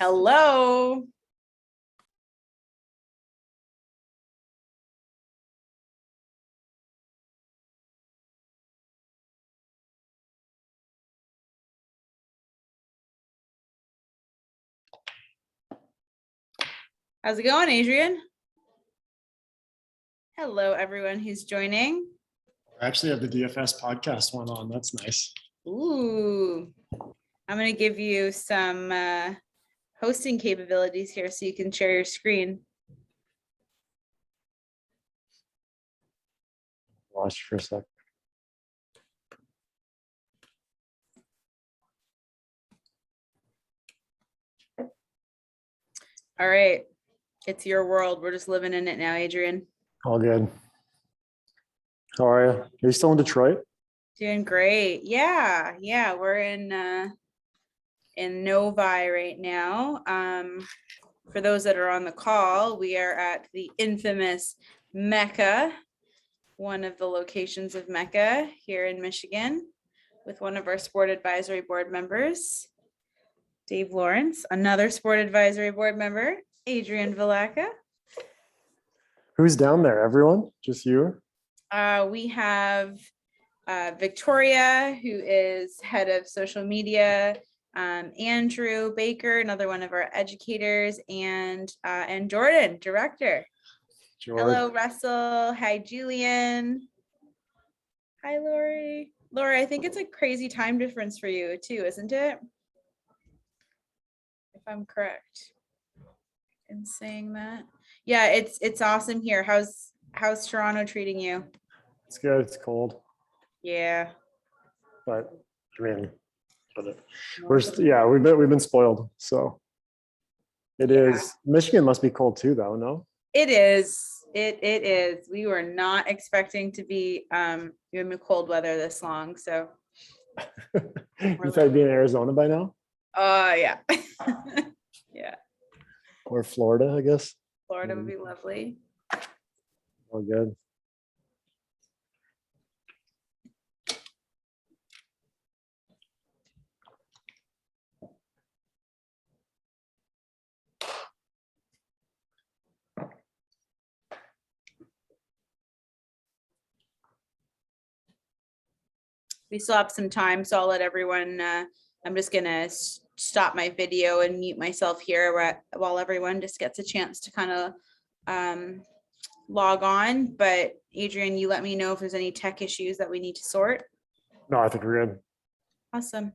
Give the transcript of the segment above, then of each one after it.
Hello. How's it going, Adrian? Hello, everyone who's joining. I actually have the DFS podcast one on. That's nice. Ooh, I'm going to give you some hosting capabilities here so you can share your screen. Lost for a sec. All right. It's your world. We're just living in it now, Adrian. All good. How are you? Are you still in Detroit? Doing great. Yeah. We're in Novi right now. For those that are on the call, we are at the infamous Mecca, one of the locations of Mecca here in Michigan, with one of our sport advisory board members, Dave Lawrence, another sport advisory board member, Adrian Vilaca. Who's down there? Everyone? Just you? We have Victoria, who is head of social media, Andrew Baker, another one of our educators, and Jordan, director. Hello, Russell. Hi, Julian. Hi, Lori. Lori, I think it's a crazy time difference for you too, isn't it? If I'm correct in saying that. Yeah, it's awesome here. How's Toronto treating you? It's good. It's cold. Yeah. But I mean, we've been spoiled. So it is. Michigan must be cold too, though. No. It is. It is. We were not expecting to be in cold weather this long. So You thought you'd be in Arizona by now? Yeah. Yeah. Or Florida, I guess. Florida would be lovely. Oh, good. We still have some time, so I'll let everyone, I'm just gonna stop my video and mute myself here while everyone just gets a chance to kind of log on. But Adrian, you let me know if there's any tech issues that we need to sort. No, I think we're good. Awesome.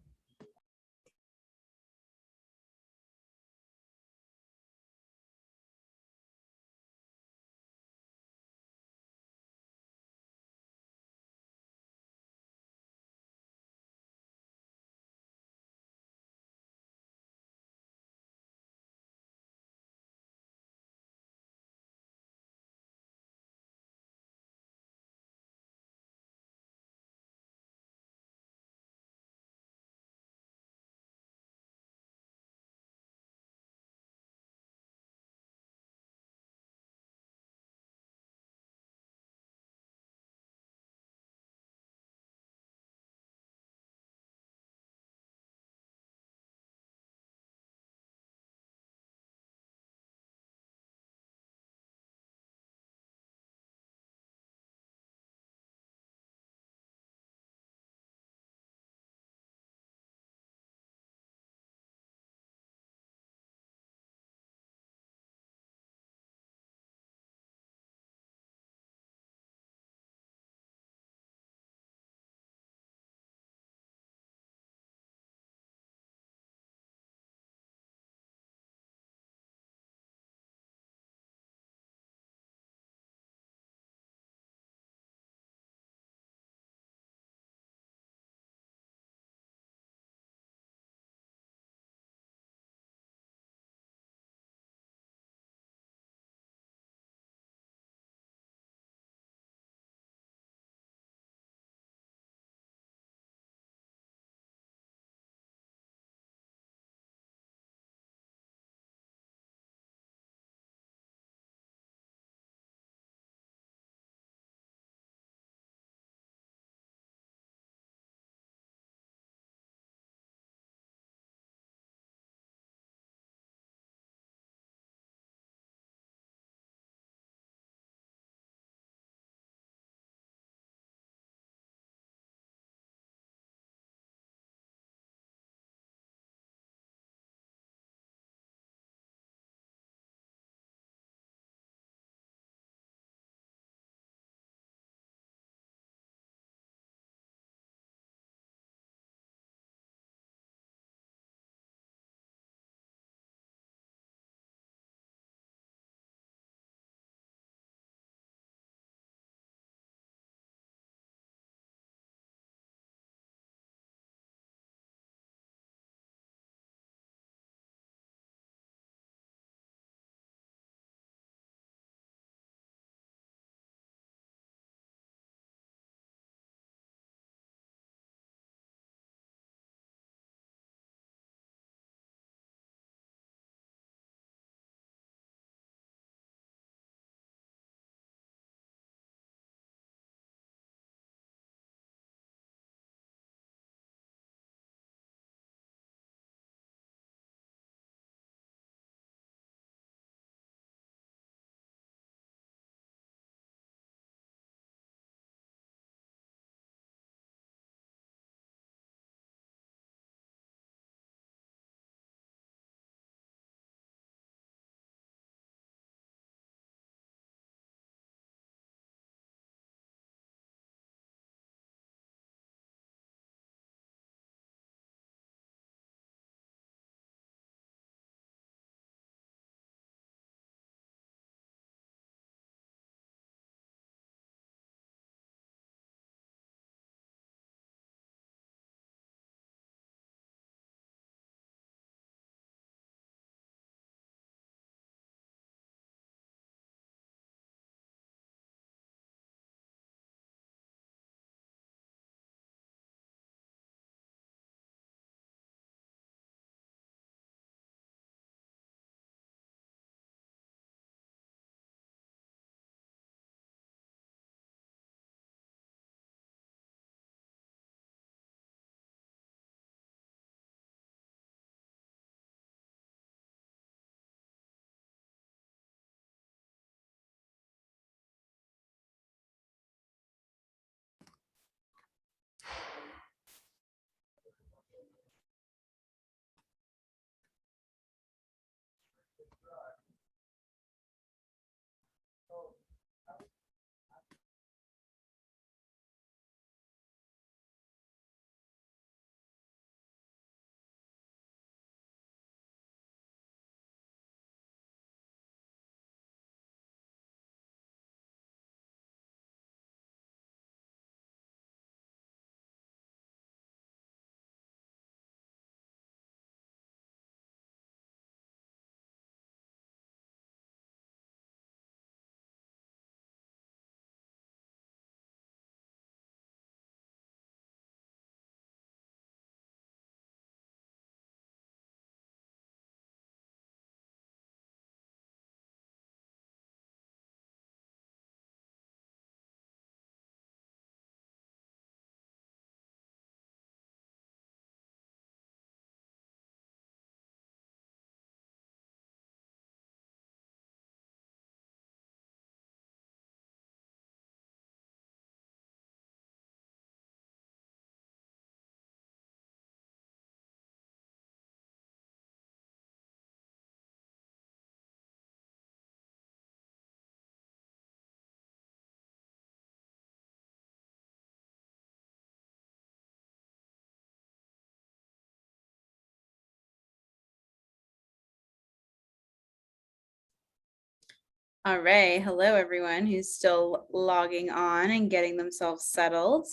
All right. Hello, everyone who's still logging on and getting themselves settled.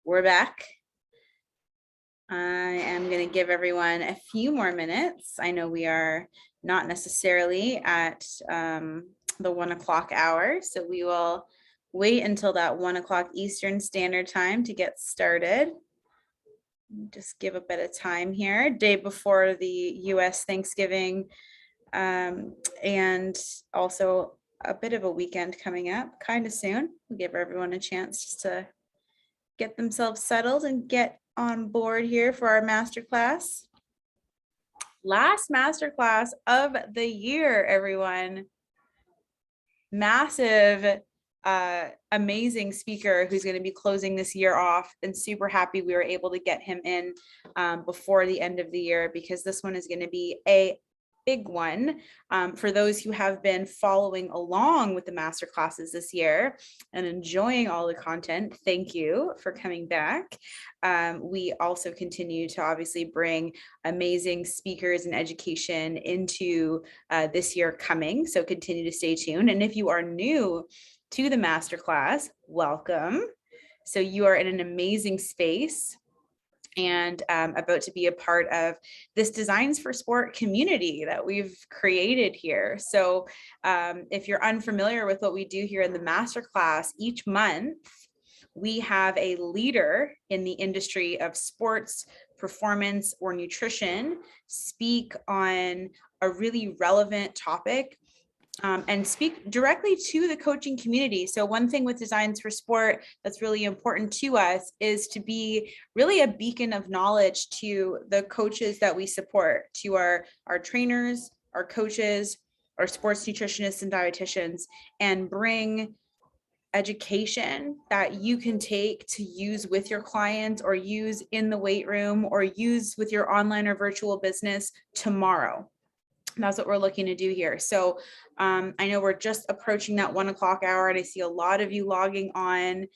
We're back. I am going to give everyone a few more minutes. I know we are not necessarily at the 1 o'clock hour, so we will wait until that 1 o'clock Eastern Standard Time to get started. Just give a bit of time here, day before the US Thanksgiving, and also a bit of a weekend coming up kind of soon. We'll give everyone a chance just to get themselves settled and get on board here for our masterclass. Last masterclass of the year, everyone. Massive, amazing speaker who's going to be closing this year off, and super happy we were able to get him in before the end of the year, because this one is going to be a big one. For those who have been following along with the master classes this year and enjoying all the content, thank you for coming back. We also continue to obviously bring amazing speakers and education into this year coming, so continue to stay tuned. And if you are new to the masterclass, welcome. So you are in an amazing space and about to be a part of this Designs for Sport community that we've created here. So if you're unfamiliar with what we do here in the masterclass, each month we have a leader in the industry of sports, performance, or nutrition speak on a really relevant topic and speak directly to the coaching community. So one thing with Designs for Sport that's really important to us is to be really a beacon of knowledge to the coaches that we support, to our trainers, our coaches, our sports nutritionists and dietitians, and bring education that you can take to use with your clients, or use in the weight room, or use with your online or virtual business tomorrow. That's what we're looking to do here. So I know we're just approaching that 1 o'clock hour, and I see a lot of you logging on.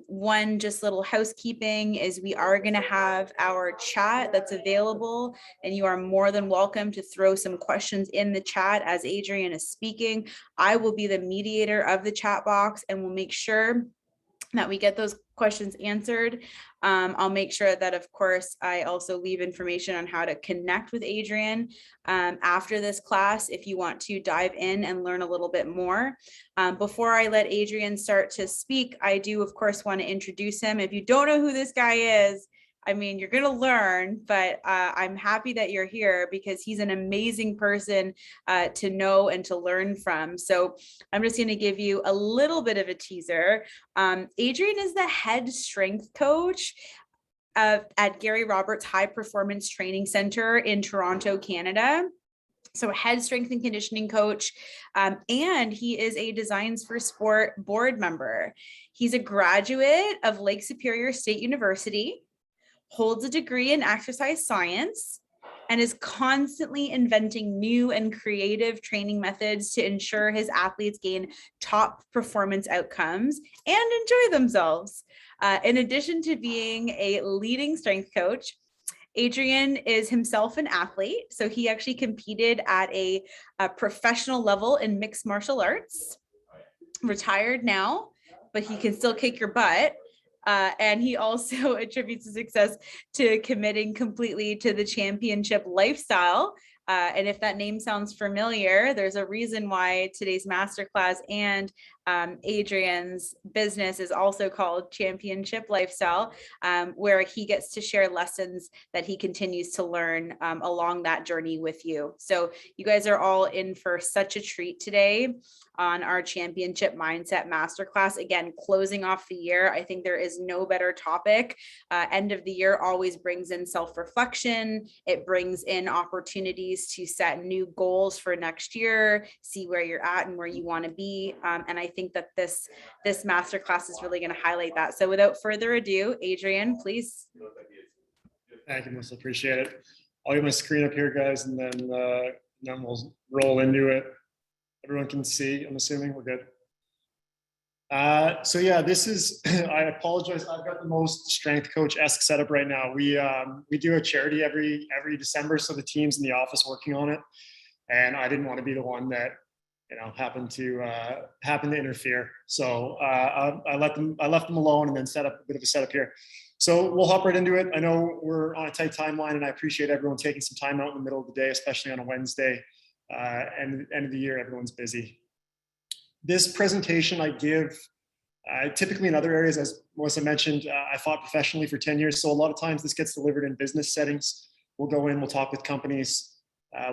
One just little housekeeping is we are going to have our chat that's available, and you are more than welcome to throw some questions in the chat as Adrian is speaking. I will be the mediator of the chat box, and we'll make sure that we get those questions answered. I'll make sure that, of course, I also leave information on how to connect with Adrian after this class if you want to dive in and learn a little bit more. Before I let Adrian start to speak, I do, of course, want to introduce him. If you don't know who this guy is, I mean, you're going to learn, but I'm happy that you're here because he's an amazing person to know and to learn from. So I'm just going to give you a little bit of a teaser. Adrian is the head strength coach at Gary Roberts High Performance Training Center in Toronto, Canada. So head strength and conditioning coach, and he is a Designs for Sport board member. He's a graduate of Lake Superior State University, holds a degree in exercise science, and is constantly inventing new and creative training methods to ensure his athletes gain top performance outcomes and enjoy themselves. In addition to being a leading strength coach, Adrian is himself an athlete. So he actually competed at a professional level in mixed martial arts, retired now, but he can still kick your butt. And he also attributes his success to committing completely to the championship lifestyle. And if that name sounds familiar, there's a reason why today's masterclass and Adrian's business is also called Championship Lifestyle, where he gets to share lessons that he continues to learn along that journey with you. So you guys are all in for such a treat today on our Championship Mindset Masterclass. Again, closing off the year, I think there is no better topic. End of the year always brings in self-reflection. It brings in opportunities to set new goals for next year, see where you're at and where you want to be. And I think that this masterclass is really going to highlight that. So without further ado, Adrian, please. Thank you, Melissa. Appreciate it. I'll get my screen up here, guys, and then we'll roll into it. Everyone can see, I'm assuming we're good. So yeah, this is, I apologize. I've got the most strength coach-esque setup right now. We do a charity every December. So the team's in the office working on it. and I didn't want to be the one that, you know, happened to interfere. So I left them alone and then set up a bit of a setup here. So we'll hop right into it. I know we're on a tight timeline, and I appreciate everyone taking some time out in the middle of the day, especially on a Wednesday. And end of the year, everyone's busy. This presentation I give typically in other areas, as Melissa mentioned, I fought professionally for 10 years. So a lot of times this gets delivered in business settings. We'll go in, we'll talk with companies,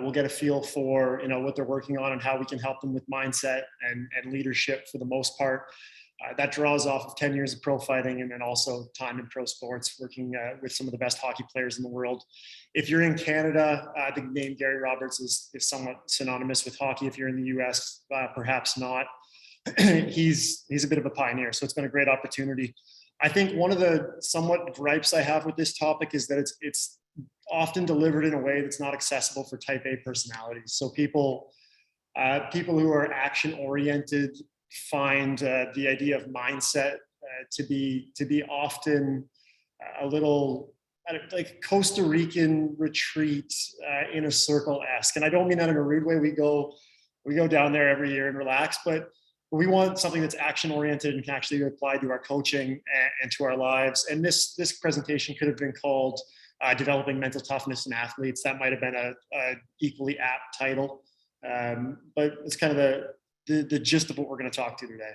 we'll get a feel for, you know, what they're working on and how we can help them with mindset and leadership for the most part. That draws off of 10 years of pro fighting and then also time in pro sports, working with some of the best hockey players in the world. If you're in Canada, the name Gary Roberts is somewhat synonymous with hockey. If you're in the US, perhaps not. He's a bit of a pioneer, so it's been a great opportunity. I think one of the somewhat gripes I have with this topic is that it's often delivered in a way that's not accessible for type A personalities. So people who are action oriented find the idea of mindset to be often a little like Costa Rican retreat in a circle-esque. And I don't mean that in a rude way. We go down there every year and relax, but we want something that's action oriented and can actually be applied to our coaching and to our lives. And this presentation could have been called Developing Mental Toughness in Athletes. That might have been a equally apt title, but it's kind of the gist of what we're going to talk to today.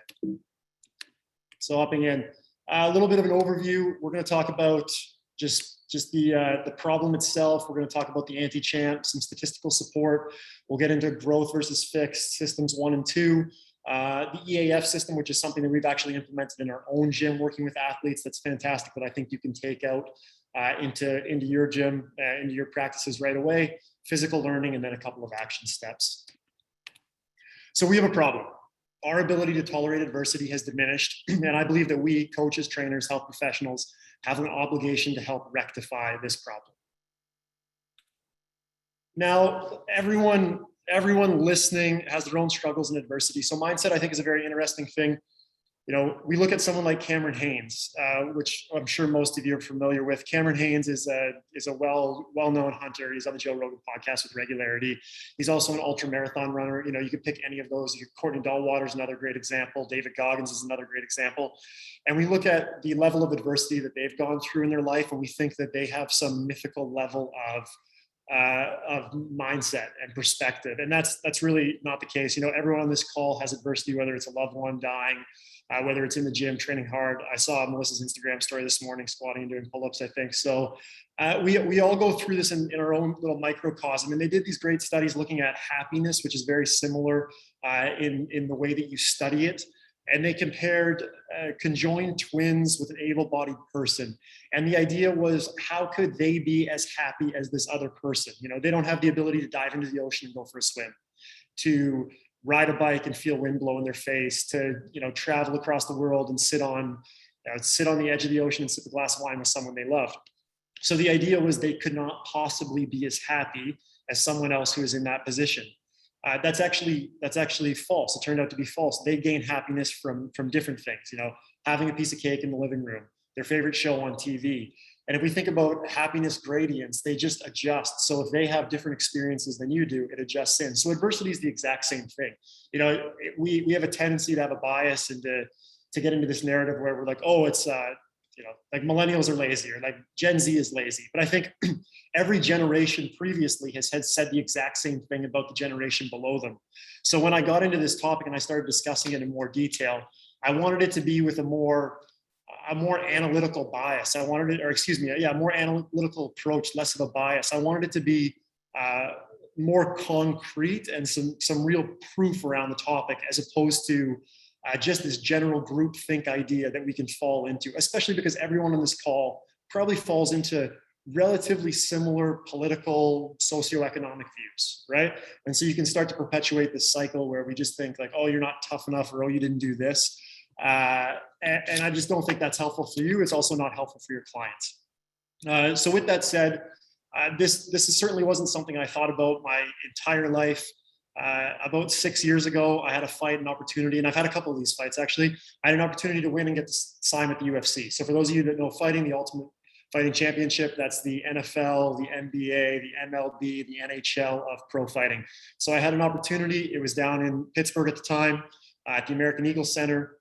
So hopping in, a little bit of an overview. We're going to talk about just the problem itself. We're going to talk about the Antichamp, some statistical support. We'll get into growth versus fixed systems 1 and 2. The EAF system, which is something that we've actually implemented in our own gym, working with athletes. That's fantastic, that I think you can take out into your gym, into your practices right away. Physical learning, and then a couple of action steps. So we have a problem. Our ability to tolerate adversity has diminished, and I believe that we, coaches, trainers, health professionals, have an obligation to help rectify this problem. Now, everyone listening has their own struggles and adversity. So mindset, I think, is a very interesting thing. You know, we look at someone like Cameron Haynes, which I'm sure most of you are familiar with. Cameron Haynes is a well-known hunter. He's on the Joe Rogan podcast with regularity. He's also an ultra marathon runner. You know, you could pick any of those. Courtney Dahlwater is another great example. David Goggins is another great example. And we look at the level of adversity that they've gone through in their life, and we think that they have some mythical level of mindset and perspective. And that's really not the case. You know, everyone on this call has adversity, whether it's a loved one dying, whether it's in the gym training hard. I saw Melissa's Instagram story this morning, squatting and doing pull-ups, I think. So we all go through this in our own little microcosm. And they did these great studies looking at happiness, which is very similar in the way that you study it. And they compared conjoined twins with an able-bodied person. And the idea was, how could they be as happy as this other person? You know, they don't have the ability to dive into the ocean and go for a swim, to ride a bike and feel wind blow in their face, to, you know, travel across the world and sit on the edge of the ocean and sip a glass of wine with someone they loved. So the idea was they could not possibly be as happy as someone else who is in that position. That's actually false. It turned out to be false. They gain happiness from different things, you know, having a piece of cake in the living room, their favorite show on TV. And if we think about happiness gradients, they just adjust. So if they have different experiences than you do, it adjusts in. So adversity is the exact same thing. You know, we have a tendency to have a bias and to get into this narrative where we're like, oh, it's you know, like millennials are lazy, or like Gen Z is lazy. But I think every generation previously has said the exact same thing about the generation below them. So when I got into this topic and I started discussing it in more detail, I wanted it to be with a more analytical bias. I wanted it, or excuse me, yeah, more analytical approach, less of a bias. I wanted it to be more concrete and some real proof around the topic, as opposed to just this general group think idea that we can fall into, especially because everyone on this call probably falls into relatively similar political, socioeconomic views, right? And so you can start to perpetuate this cycle where we just think like, oh, you're not tough enough, or oh, you didn't do this. And I just don't think that's helpful for you. It's also not helpful for your clients. So with that said, this certainly wasn't something I thought about my entire life. About 6 years ago, I had a fight, an opportunity, and I've had a couple of these fights actually. I had an opportunity to win and get to sign with the UFC. So for those of you that know fighting, the ultimate fighting championship. That's the NFL, the NBA, the MLB, the NHL of pro fighting. So I had an opportunity. It was down in Pittsburgh at the time, at the American Eagle Center.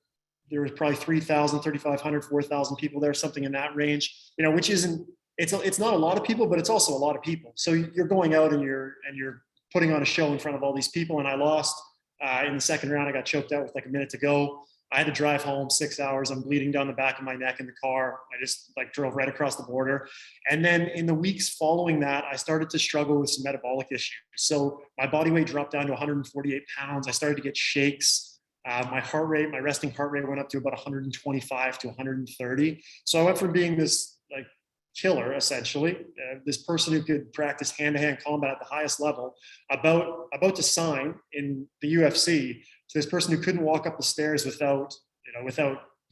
There was probably 3,000, 3,500, 4,000 people there, something in that range, which isn't, it's not a lot of people, but it's also a lot of people. So you're going out and you're putting on a show in front of all these people. And I lost in the second round. I got choked out with like a minute to go. I had to drive home 6 hours. I'm bleeding down the back of my neck in the car. I just drove right across the border. And then in the weeks following that, I started to struggle with some metabolic issues. So my body weight dropped down to 148 pounds. I started to get shakes. My heart rate, my resting heart rate went up to about 125 to 130. So I went from being this killer, essentially, this person who could practice hand-to-hand combat at the highest level, about to sign in the UFC, to this person who couldn't walk up the stairs without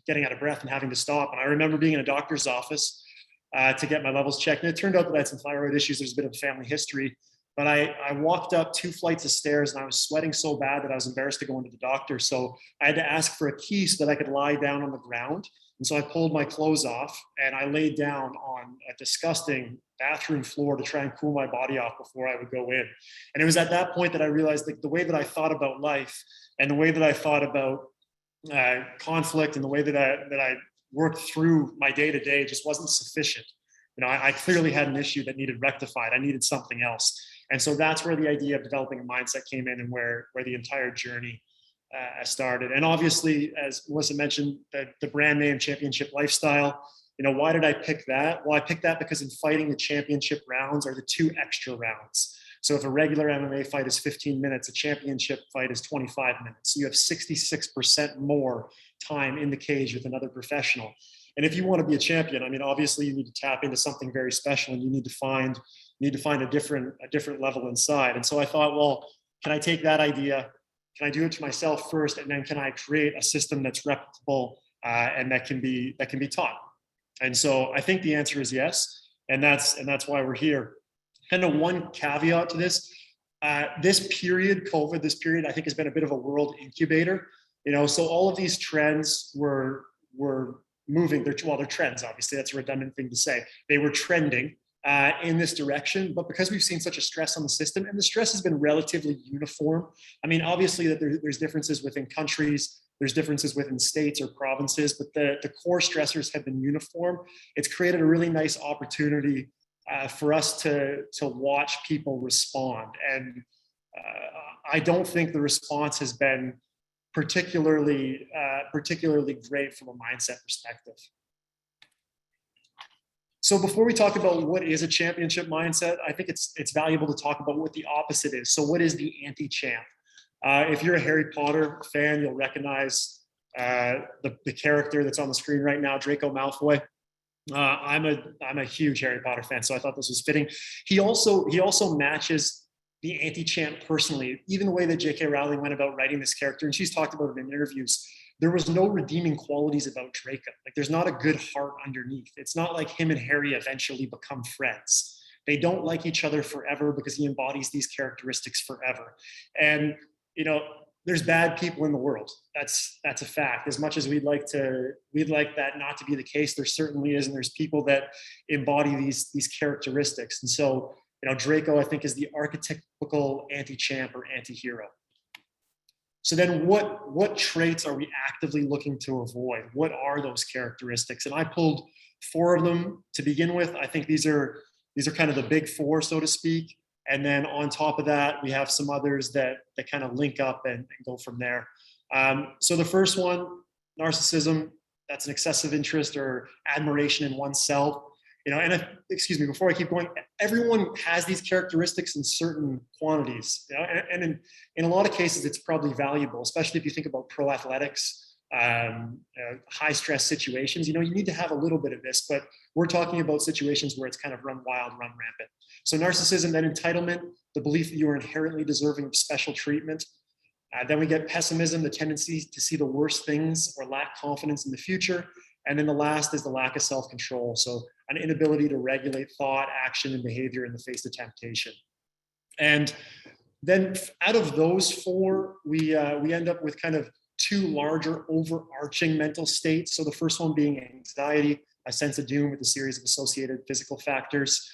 getting out of breath and having to stop. And I remember being in a doctor's office to get my levels checked. And it turned out that I had some thyroid issues. There's a bit of a family history. But I walked up 2 flights of stairs and I was sweating so bad that I was embarrassed to go into the doctor. So I had to ask for a key so that I could lie down on the ground. And so I pulled my clothes off and I laid down on a disgusting bathroom floor to try and cool my body off before I would go in. And it was at that point that I realized that the way that I thought about life and the way that I thought about conflict and the way that I worked through my day to day just wasn't sufficient. I clearly had an issue that needed rectified. I needed something else. And so that's where the idea of developing a mindset came in and where the entire journey started. And obviously, as Melissa mentioned, the brand name Championship Lifestyle. Why did I pick that? Well, I picked that because in fighting, the championship rounds are the 2 extra rounds. So if a regular MMA fight is 15 minutes, a championship fight is 25 minutes. So you have 66% more time in the cage with another professional. And if you want to be a champion, obviously you need to tap into something very special, and you need to find a different level inside. And so I thought, well, can I take that idea? Can I do it to myself first, and then can I create a system that's replicable and that can be taught? And so I think the answer is yes, and that's why we're here. Kind of one caveat to this: this period, COVID, I think has been a bit of a world incubator. So all of these trends were moving. They're trends. Obviously, that's a redundant thing to say. They were trending in this direction, but because we've seen such a stress on the system, and the stress has been relatively uniform. Obviously that there's differences within countries, there's differences within states or provinces, but the core stressors have been uniform. It's created a really nice opportunity for us to watch people respond. And I don't think the response has been particularly great from a mindset perspective. So before we talk about what is a championship mindset, I think it's valuable to talk about what the opposite is. So what is the anti-champ? If you're a Harry Potter fan, you'll recognize the character that's on the screen right now, Draco Malfoy. I'm a huge Harry Potter fan, so I thought this was fitting. He also matches the anti-champ personally, even the way that J.K. Rowling went about writing this character, and she's talked about it in interviews. There was no redeeming qualities about Draco. There's not a good heart underneath. It's not like him and Harry eventually become friends. They don't like each other forever because he embodies these characteristics forever. And, there's bad people in the world. That's a fact. As much as we'd like that not to be the case, there certainly is. And there's people that embody these characteristics. And so, Draco, I think, is the archetypical anti-champ or anti-hero. So then what traits are we actively looking to avoid? What are those characteristics? And I pulled 4 of them to begin with. I think these are kind of the big 4, so to speak. And then on top of that, we have some others that kind of link up and go from there. So the first one, narcissism, that's an excessive interest or admiration in oneself. Excuse me, before I keep going, everyone has these characteristics in certain quantities, and in a lot of cases, it's probably valuable, especially if you think about pro athletics, high stress situations. You need to have a little bit of this, but we're talking about situations where it's kind of run wild, run rampant. So narcissism, then entitlement, the belief that you are inherently deserving of special treatment. Then we get pessimism, the tendency to see the worst things or lack confidence in the future. And then the last is the lack of self-control. So an inability to regulate thought, action, and behavior in the face of temptation. And then out of those 4, we end up with kind of 2 larger overarching mental states. So the first one being anxiety, a sense of doom with a series of associated physical factors.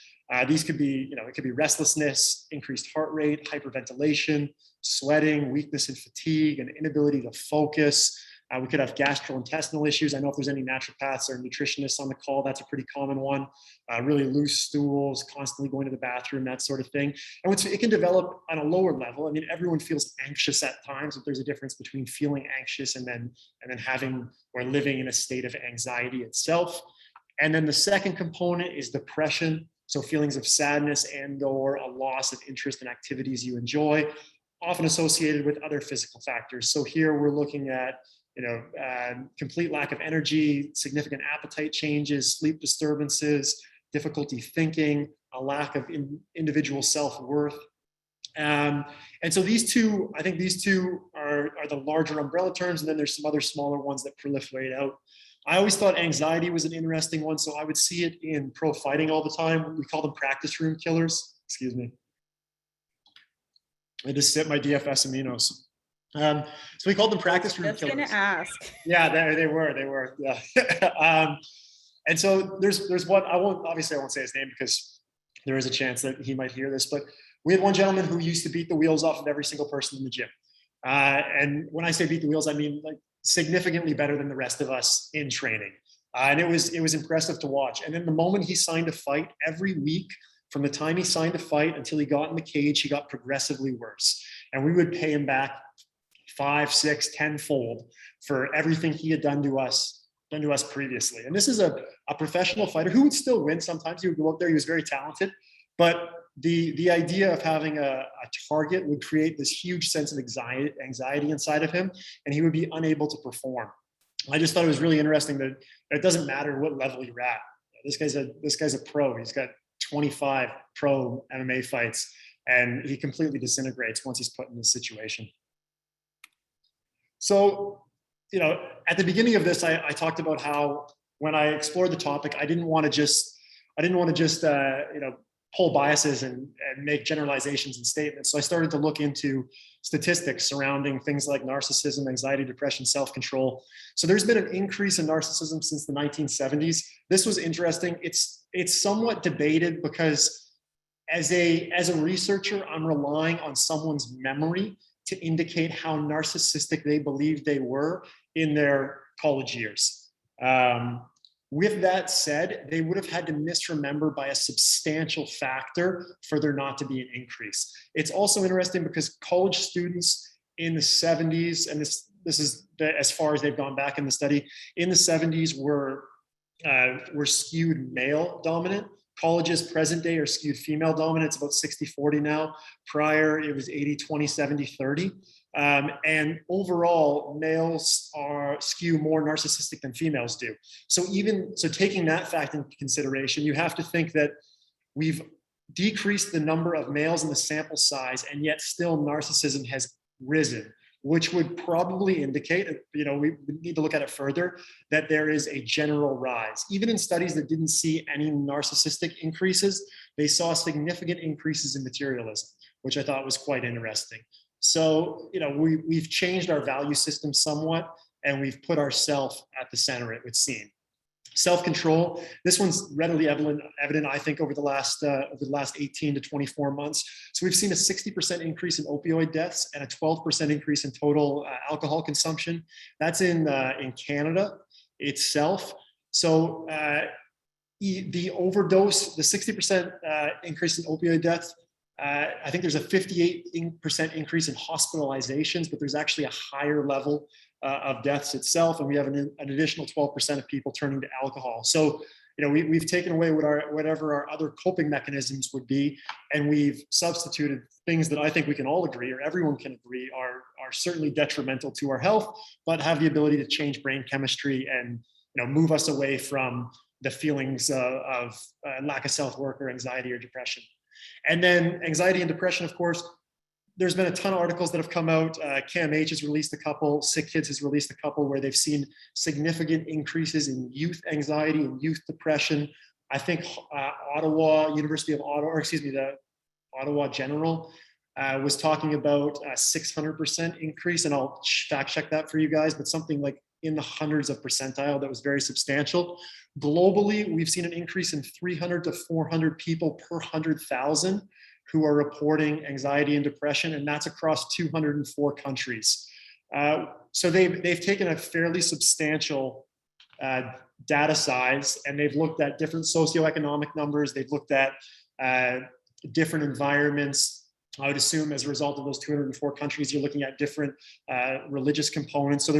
These could be, it could be restlessness, increased heart rate, hyperventilation, sweating, weakness and fatigue, and inability to focus. We could have gastrointestinal issues. I know if there's any naturopaths or nutritionists on the call, that's a pretty common one. Really loose stools, constantly going to the bathroom, that sort of thing. And it can develop on a lower level. I mean, everyone feels anxious at times, but there's a difference between feeling anxious and then having or living in a state of anxiety itself. And then the second component is depression. So feelings of sadness and or a loss of interest in activities you enjoy, often associated with other physical factors. So here we're looking at complete lack of energy, significant appetite changes, sleep disturbances, difficulty thinking, a lack of individual self-worth. And so I think these two are the larger umbrella terms, and then there's some other smaller ones that proliferate out. I always thought anxiety was an interesting one, so I would see it in pro fighting all the time. We call them practice room killers. Excuse me. I just sip my DFS aminos. So we called them practice room killers. Just gonna ask. Yeah, they were. Yeah. And so there's one. I won't say his name because there is a chance that he might hear this. But we had one gentleman who used to beat the wheels off of every single person in the gym. And when I say beat the wheels, I mean like significantly better than the rest of us in training. And it was impressive to watch. And then the moment he signed a fight, every week from the time he signed a fight until he got in the cage, he got progressively worse. And we would pay him back 5, 6, 10-fold for everything he had done to us previously. And this is a professional fighter who would still win. Sometimes he would go up there. He was very talented, but the idea of having a target would create this huge sense of anxiety inside of him, and he would be unable to perform. I just thought it was really interesting that it doesn't matter what level you're at. This guy's a pro. He's got 25 pro MMA fights, and he completely disintegrates once he's put in this situation. So, at the beginning of this, I talked about how when I explored the topic, I didn't want to just pull biases and make generalizations and statements. So I started to look into statistics surrounding things like narcissism, anxiety, depression, self-control. So there's been an increase in narcissism since the 1970s. This was interesting. It's somewhat debated because as a researcher, I'm relying on someone's memory to indicate how narcissistic they believed they were in their college years. With that said, they would have had to misremember by a substantial factor for there not to be an increase. It's also interesting because college students in the 70s, and this is as far as they've gone back in the study, in the 70s were skewed male dominant. Colleges present day are skewed female dominant. It's about 60-40 now. Prior, it was 80-20, 70-30. And overall, males skew more narcissistic than females do. So taking that fact into consideration, you have to think that we've decreased the number of males in the sample size, and yet still narcissism has risen, which would probably indicate, we need to look at it further, that there is a general rise. Even in studies that didn't see any narcissistic increases, they saw significant increases in materialism, which I thought was quite interesting. So, we've changed our value system somewhat, and we've put ourselves at the center, it would seem. Self-control, this one's readily evident, I think, over the last 18 to 24 months. So we've seen a 60% increase in opioid deaths and a 12% increase in total alcohol consumption. That's in Canada itself. So the overdose, the 60% increase in opioid deaths, I think there's a 58% increase in hospitalizations, but there's actually a higher level of deaths itself, and we have an additional 12% of people turning to alcohol. So, we've taken away whatever our other coping mechanisms would be, and we've substituted things that I think we can all agree, or everyone can agree, are certainly detrimental to our health, but have the ability to change brain chemistry and move us away from the feelings of lack of self-worth or anxiety or depression. And then anxiety and depression, of course, there's been a ton of articles that have come out. CAMH has released a couple, Sick Kids has released a couple where they've seen significant increases in youth anxiety and youth depression. I think the Ottawa General was talking about a 600% increase, and I'll fact check that for you guys, but something like in the hundreds of percentile that was very substantial. Globally, we've seen an increase in 300 to 400 people per 100,000 who are reporting anxiety and depression, and that's across 204 countries. So they've taken a fairly substantial data size, and they've looked at different socioeconomic numbers. They've looked at different environments. I would assume as a result of those 204 countries, you're looking at different religious components. So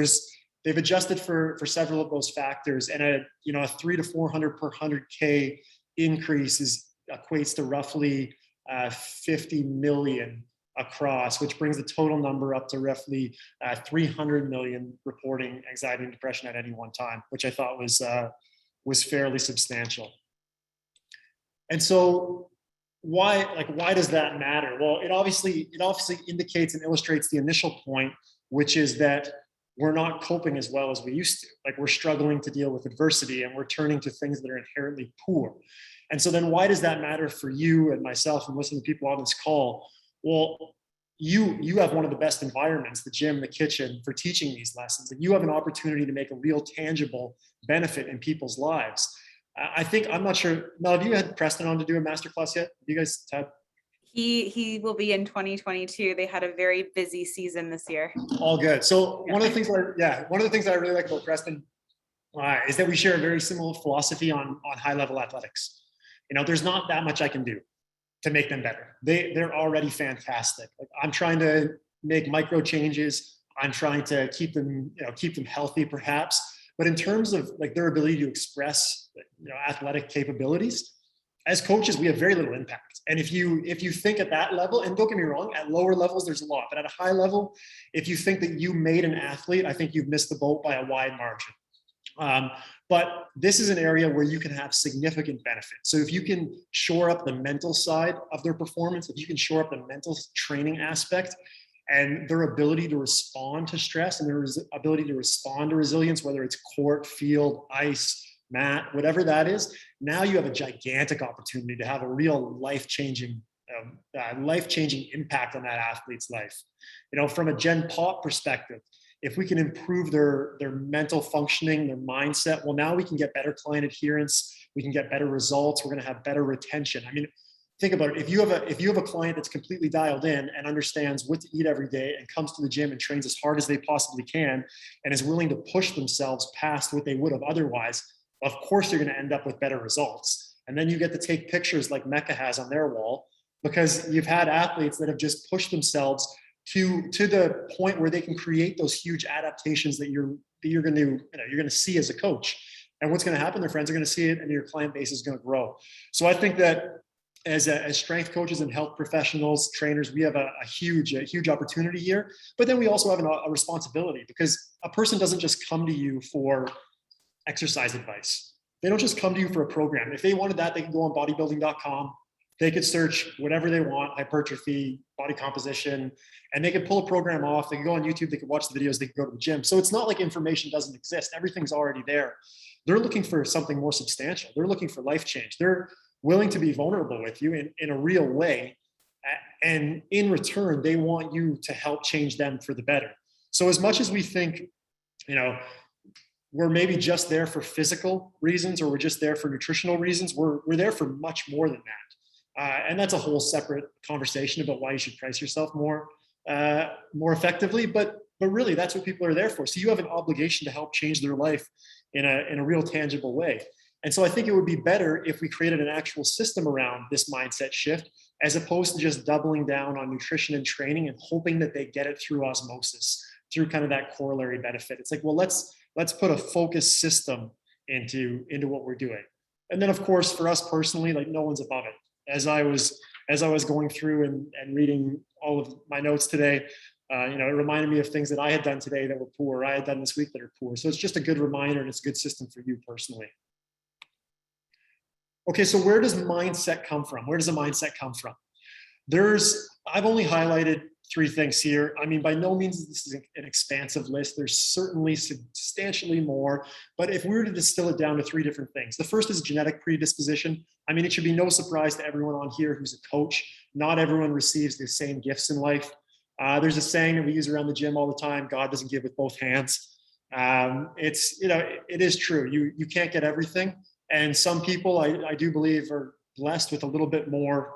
they've adjusted for several of those factors, and a 300 to 400 per 100K increase equates to roughly 50 million across, which brings the total number up to roughly 300 million reporting anxiety and depression at any one time, which I thought was fairly substantial. And so why does that matter? Well, it obviously indicates and illustrates the initial point, which is that we're not coping as well as we used to. Like, we're struggling to deal with adversity, and we're turning to things that are inherently poor. And so then why does that matter for you and myself and listening to people on this call? Well, you have one of the best environments, the gym, the kitchen, for teaching these lessons, and you have an opportunity to make a real tangible benefit in people's lives. I'm not sure, Mel, have you had Preston on to do a masterclass yet? You guys have? He will be in 2022. They had a very busy season this year. All good. So one of the things that I really like about Preston is that we share a very similar philosophy on high level athletics. There's not that much I can do to make them better. They're already fantastic. Like, I'm trying to make micro changes. I'm trying to keep them healthy, perhaps. But in terms of like their ability to express athletic capabilities, as coaches, we have very little impact. And if you think at that level, and don't get me wrong, at lower levels, there's a lot, but at a high level, if you think that you made an athlete, I think you've missed the boat by a wide margin. But this is an area where you can have significant benefit. So if you can shore up the mental side of their performance, if you can shore up the mental training aspect and their ability to respond to stress and their ability to respond to resilience, whether it's court, field, ice, mat, whatever that is, now you have a gigantic opportunity to have a real life-changing impact on that athlete's life. From a Gen Pop perspective, if we can improve their mental functioning, their mindset, well, now we can get better client adherence, we can get better results, we're going to have better retention. I mean, think about it. If you have a client that's completely dialed in and understands what to eat every day and comes to the gym and trains as hard as they possibly can and is willing to push themselves past what they would have otherwise, of course, you're going to end up with better results. And then you get to take pictures like Mecca has on their wall, because you've had athletes that have just pushed themselves to the point where they can create those huge adaptations that you're going to see as a coach. And what's going to happen? Their friends are going to see it, and your client base is going to grow. So I think that as strength coaches and health professionals, trainers, we have a huge opportunity here. But then we also have a responsibility, because a person doesn't just come to you for exercise advice. They don't just come to you for a program. If they wanted that, they can go on bodybuilding.com. They could search whatever they want, hypertrophy, body composition, and they could pull a program off. They can go on YouTube, they could watch the videos, they could go to the gym. So it's not like information doesn't exist. Everything's already there. They're looking for something more substantial. They're looking for life change. They're willing to be vulnerable with you in a real way. And in return, they want you to help change them for the better. So as much as we think, we're maybe just there for physical reasons, or we're just there for nutritional reasons, we're there for much more than that. And that's a whole separate conversation about why you should price yourself more effectively. But really, that's what people are there for. So you have an obligation to help change their life in a real tangible way. And so I think it would be better if we created an actual system around this mindset shift, as opposed to just doubling down on nutrition and training and hoping that they get it through osmosis, through kind of that corollary benefit. It's like, well, let's put a focused system into what we're doing. And then, of course, for us personally, like, no one's above it. As I was going through and reading all of my notes today, it reminded me of things that I had done today that were poor, I had done this week that are poor. So it's just a good reminder, and it's a good system for you personally. Okay, so where does mindset come from? Where does a mindset come from? I've only highlighted 3 things here. I mean, by no means this is an expansive list. There's certainly substantially more, but if we were to distill it down to 3 different things, the first is genetic predisposition. I mean, it should be no surprise to everyone on here who's a coach. Not everyone receives the same gifts in life. There's a saying that we use around the gym all the time: God doesn't give with both hands. It's, it is true. You can't get everything. And some people I do believe are blessed with a little bit more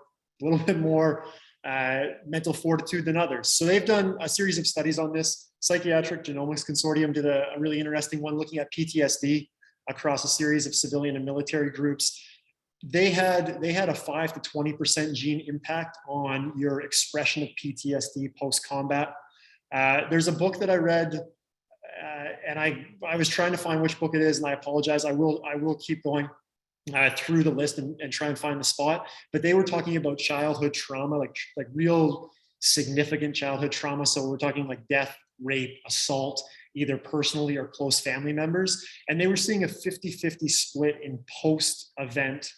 mental fortitude than others. So they've done a series of studies on this. Psychiatric Genomics Consortium did a really interesting one looking at PTSD across a series of civilian and military groups. They had a 5 to 20% gene impact on your expression of PTSD post-combat. There's a book that I read, and I was trying to find which book it is, and I apologize. I will keep going through the list and try and find the spot. But they were talking about childhood trauma, like real significant childhood trauma. So we're talking like death, rape, assault, either personally or close family members. And they were seeing a 50-50 split in post-event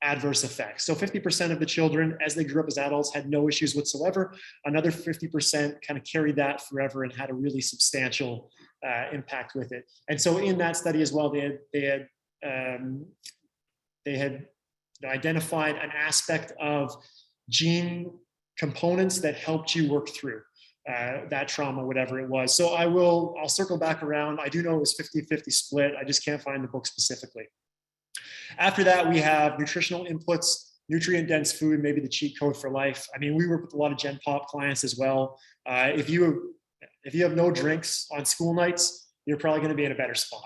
adverse effects. So 50% of the children, as they grew up as adults, had no issues whatsoever. Another 50% kind of carried that forever and had a really substantial impact with it. And so in that study as well, they had identified an aspect of gene components that helped you work through that trauma, whatever it was. So I'll circle back around. I do know it was 50-50 split. I just can't find the book specifically. After that, we have nutritional inputs, nutrient-dense food, maybe the cheat code for life. I mean, we work with a lot of Gen Pop clients as well. If you have no drinks on school nights, you're probably going to be in a better spot.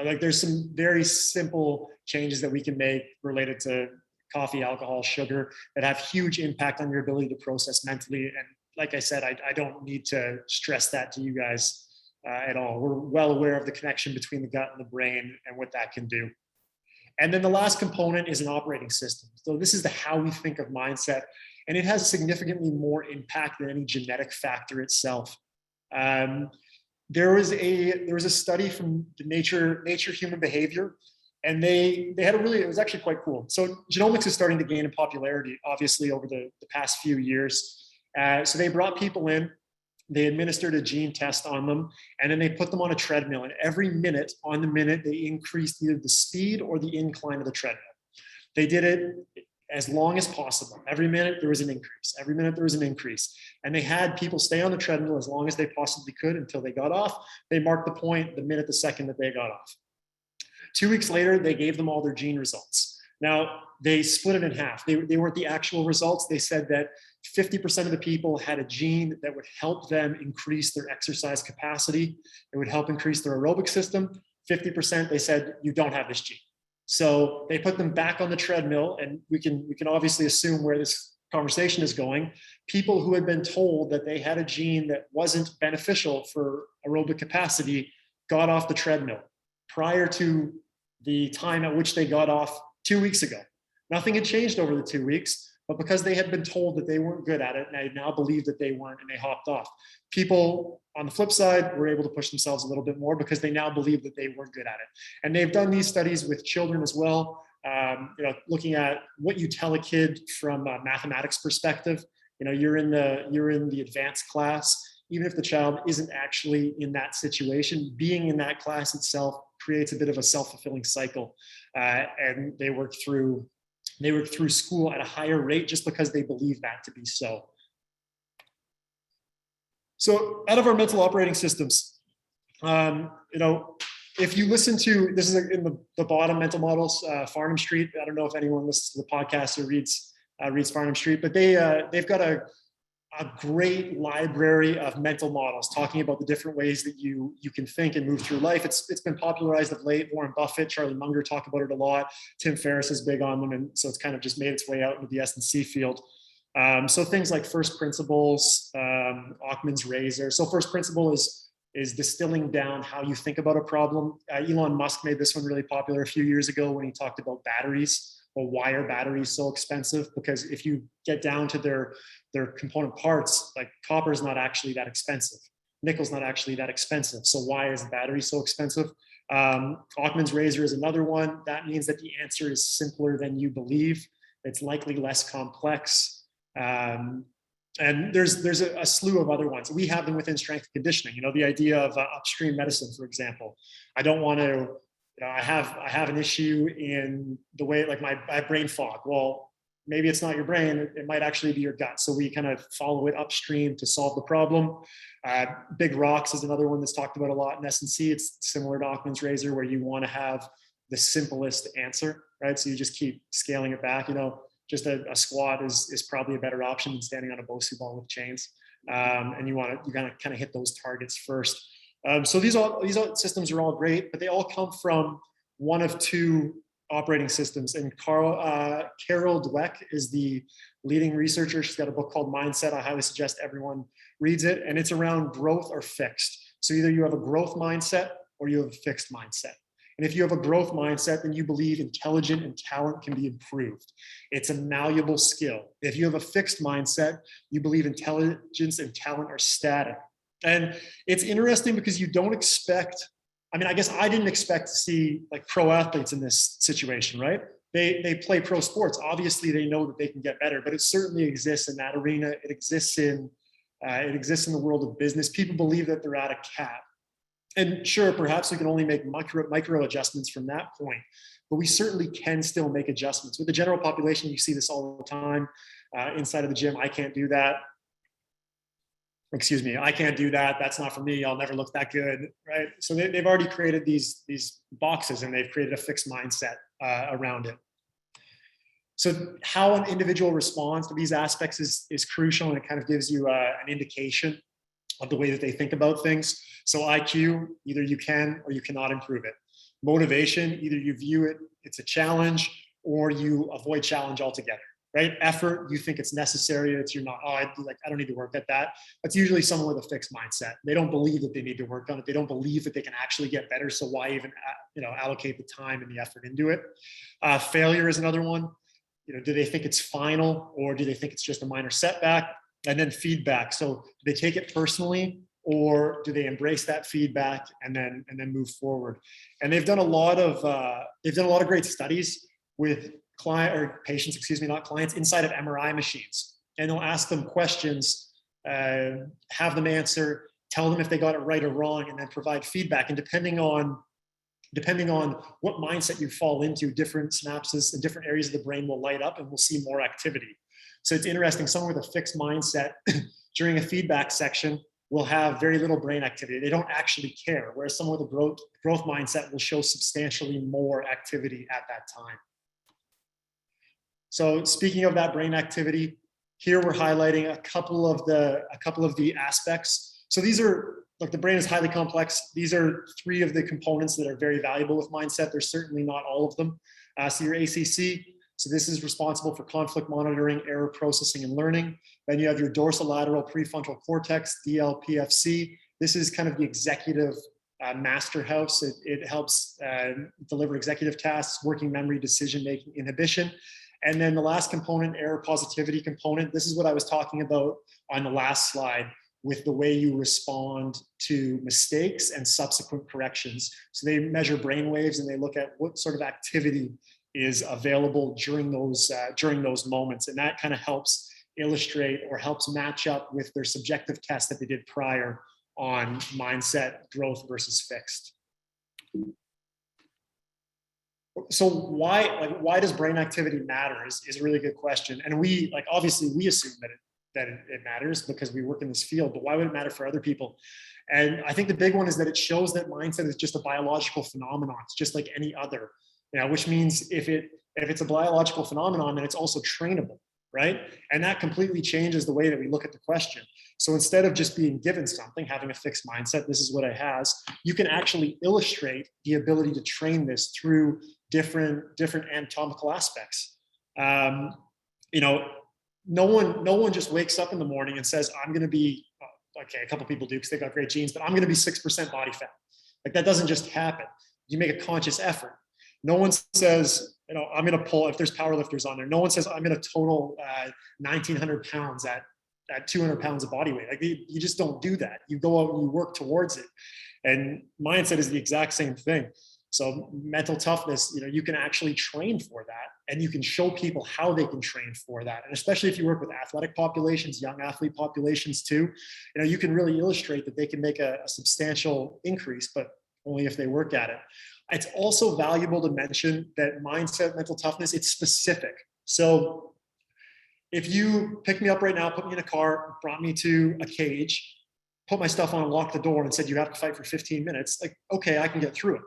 Like there's some very simple changes that we can make related to coffee, alcohol, sugar that have huge impact on your ability to process mentally. And like I said, I don't need to stress that to you guys at all. We're well aware of the connection between the gut and the brain and what that can do. And then the last component is an operating system. So this is the how we think of mindset, and it has significantly more impact than any genetic factor itself. There was a study from the Nature Human Behavior, and they had it was actually quite cool. So genomics is starting to gain in popularity, obviously, over the past few years. So they brought people in, they administered a gene test on them, and then they put them on a treadmill. And every minute, on the minute, they increased either the speed or the incline of the treadmill. They did it as long as possible. Every minute there was an increase. Every minute there was an increase. And they had people stay on the treadmill as long as they possibly could until they got off. They marked the point, the minute, the second that they got off. 2 weeks later, they gave them all their gene results. Now, they split it in half. They weren't the actual results. They said that 50% of the people had a gene that would help them increase their exercise capacity. It would help increase their aerobic system. 50%, they said, you don't have this gene. So they put them back on the treadmill, and we can obviously assume where this conversation is going. People who had been told that they had a gene that wasn't beneficial for aerobic capacity got off the treadmill prior to the time at which they got off 2 weeks ago. Nothing had changed over the 2 weeks, but because they had been told that they weren't good at it, and they now believe that they weren't, and they hopped off. People on the flip side were able to push themselves a little bit more because they now believe that they weren't good at it. And they've done these studies with children as well, looking at what you tell a kid from a mathematics perspective. You're in the advanced class. Even if the child isn't actually in that situation, being in that class itself creates a bit of a self-fulfilling cycle. And they work through school at a higher rate just because they believe that to be so. So out of our mental operating systems, if you listen to, this is in the bottom mental models, Farnham Street. I don't know if anyone listens to the podcast or reads Farnham Street, but they've got a great library of mental models talking about the different ways that you can think and move through life. It's been popularized of late. Warren Buffett, Charlie Munger talk about it a lot. Tim Ferriss is big on them, and so it's kind of just made its way out into the S&C field. So things like first principles, Occam's razor. So first principle is distilling down how you think about a problem. Elon Musk made this one really popular a few years ago when he talked about batteries. Well, why are batteries so expensive? Because if you get down to their component parts, like copper is not actually that expensive. Nickel's not actually that expensive. So why is the battery so expensive? Occam's razor is another one. That means that the answer is simpler than you believe. It's likely less complex. And there's a slew of other ones. We have them within strength and conditioning. The idea of upstream medicine, for example. I don't want to, I have an issue in the way, like my brain fog. Well, maybe it's not your brain. It might actually be your gut. So we kind of follow it upstream to solve the problem. Big rocks is another one that's talked about a lot in S&C. It's similar to Occam's razor, where you want to have the simplest answer, right? So you just keep scaling it back. You know, just a squat is probably a better option than standing on a Bosu ball with chains. And you gotta kind of hit those targets first. So these systems are all great, but they all come from one of two operating systems. And Carol Dweck is the leading researcher. She's got a book called Mindset. I highly suggest everyone reads it. And it's around growth or fixed. So either you have a growth mindset or you have a fixed mindset. And if you have a growth mindset, then you believe intelligence and talent can be improved. It's a malleable skill. If you have a fixed mindset, you believe intelligence and talent are static. And it's interesting because you don't expect, I mean, I guess I didn't expect to see like pro athletes in this situation, right? They play pro sports. Obviously, they know that they can get better, but it certainly exists in that arena. It exists in the world of business. People believe that they're at a cap. And sure, perhaps we can only make micro adjustments from that point, but we certainly can still make adjustments. With the general population, you see this all the time inside of the gym. I can't do that. Excuse me, I can't do that. That's not for me. I'll never look that good, right? So they've already created these boxes, and they've created a fixed mindset around it. So how an individual responds to these aspects is crucial, and it kind of gives you an indication of the way that they think about things. So IQ, either you can or you cannot improve it. Motivation, either you view it, it's a challenge, or you avoid challenge altogether, right? Effort, you think it's necessary, you're not, I don't need to work at that. That's usually someone with a fixed mindset. They don't believe that they need to work on it. They don't believe that they can actually get better. So why even, allocate the time and the effort into it? Failure is another one. Do they think it's final, or do they think it's just a minor setback? And then feedback. So do they take it personally, or do they embrace that feedback and then move forward? And they've done a lot of great studies with patients, not clients, inside of MRI machines. And they'll ask them questions, have them answer, tell them if they got it right or wrong, and then provide feedback. And depending on what mindset you fall into, different synapses and different areas of the brain will light up, and we'll see more activity. So it's interesting, someone with a fixed mindset during a feedback section will have very little brain activity. They don't actually care, whereas someone with a growth mindset will show substantially more activity at that time. So speaking of that brain activity, here we're highlighting a couple of the aspects. So these are, the brain is highly complex. These are three of the components that are very valuable with mindset. There's certainly not all of them. So your ACC, so this is responsible for conflict monitoring, error processing, and learning. Then you have your dorsolateral prefrontal cortex, DLPFC. This is kind of the executive master house. It helps deliver executive tasks, working memory, decision-making, inhibition. And then the last component, error positivity component. This is what I was talking about on the last slide with the way you respond to mistakes and subsequent corrections. So they measure brain waves, and they look at what sort of activity is available during those moments. And that kind of helps illustrate or helps match up with their subjective test that they did prior on mindset, growth versus fixed. So why does brain activity matter is a really good question. And we obviously we assume that it matters because we work in this field, but why would it matter for other people? And I think the big one is that it shows that mindset is just a biological phenomenon. It's just like any other. Which means if it's a biological phenomenon, then it's also trainable, right? And that completely changes the way that we look at the question. So instead of just being given something, having a fixed mindset, this is what it has, you can actually illustrate the ability to train this through different anatomical aspects. No one just wakes up in the morning and says, I'm going to be, okay, a couple people do because they got great genes, but I'm going to be 6% body fat. That doesn't just happen. You make a conscious effort. No one says, I'm going to pull, if there's powerlifters on there, no one says, I'm going to total 1,900 pounds at 200 pounds of body weight. You just don't do that. You go out and you work towards it. And mindset is the exact same thing. So mental toughness, you can actually train for that, and you can show people how they can train for that. And especially if you work with athletic populations, young athlete populations too, you can really illustrate that they can make a substantial increase, but only if they work at it. It's also valuable to mention that mindset, mental toughness, it's specific. So if you pick me up right now, put me in a car, brought me to a cage, put my stuff on and locked the door and said, you have to fight for 15 minutes, like, okay, I can get through it.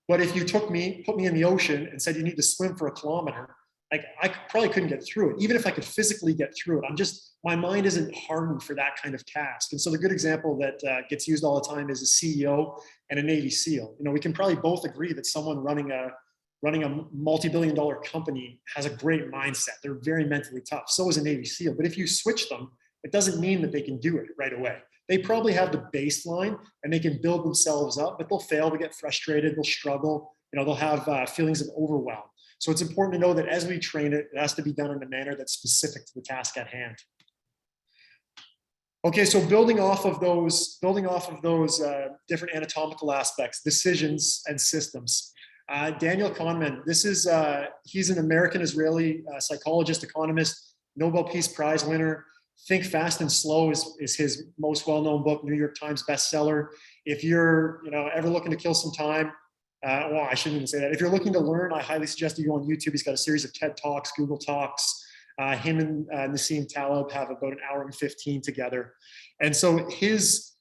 But if you put me in the ocean and said you need to swim for a kilometer, like I probably couldn't get through it, even if I could physically get through it. My mind isn't hardened for that kind of task. And so the good example that gets used all the time is a CEO and a Navy SEAL. We can probably both agree that someone running a multi-billion-dollar company has a great mindset. They're very mentally tough. So is a Navy SEAL. But if you switch them, it doesn't mean that they can do it right away. They probably have the baseline and they can build themselves up, but they'll fail, they'll get frustrated, they'll struggle, they'll have feelings of overwhelm. So it's important to know that as we train it, it has to be done in a manner that's specific to the task at hand. Okay, so building off of those different anatomical aspects, decisions and systems. Daniel Kahneman, he's an American-Israeli psychologist, economist, Nobel Peace Prize winner. Think Fast and Slow is his most well-known book, New York Times bestseller. If you're ever looking to kill some time, well, I shouldn't even say that. If you're looking to learn, I highly suggest you go on YouTube. He's got a series of TED Talks, Google Talks. Him and Nassim Taleb have about an hour and 15 together. And so his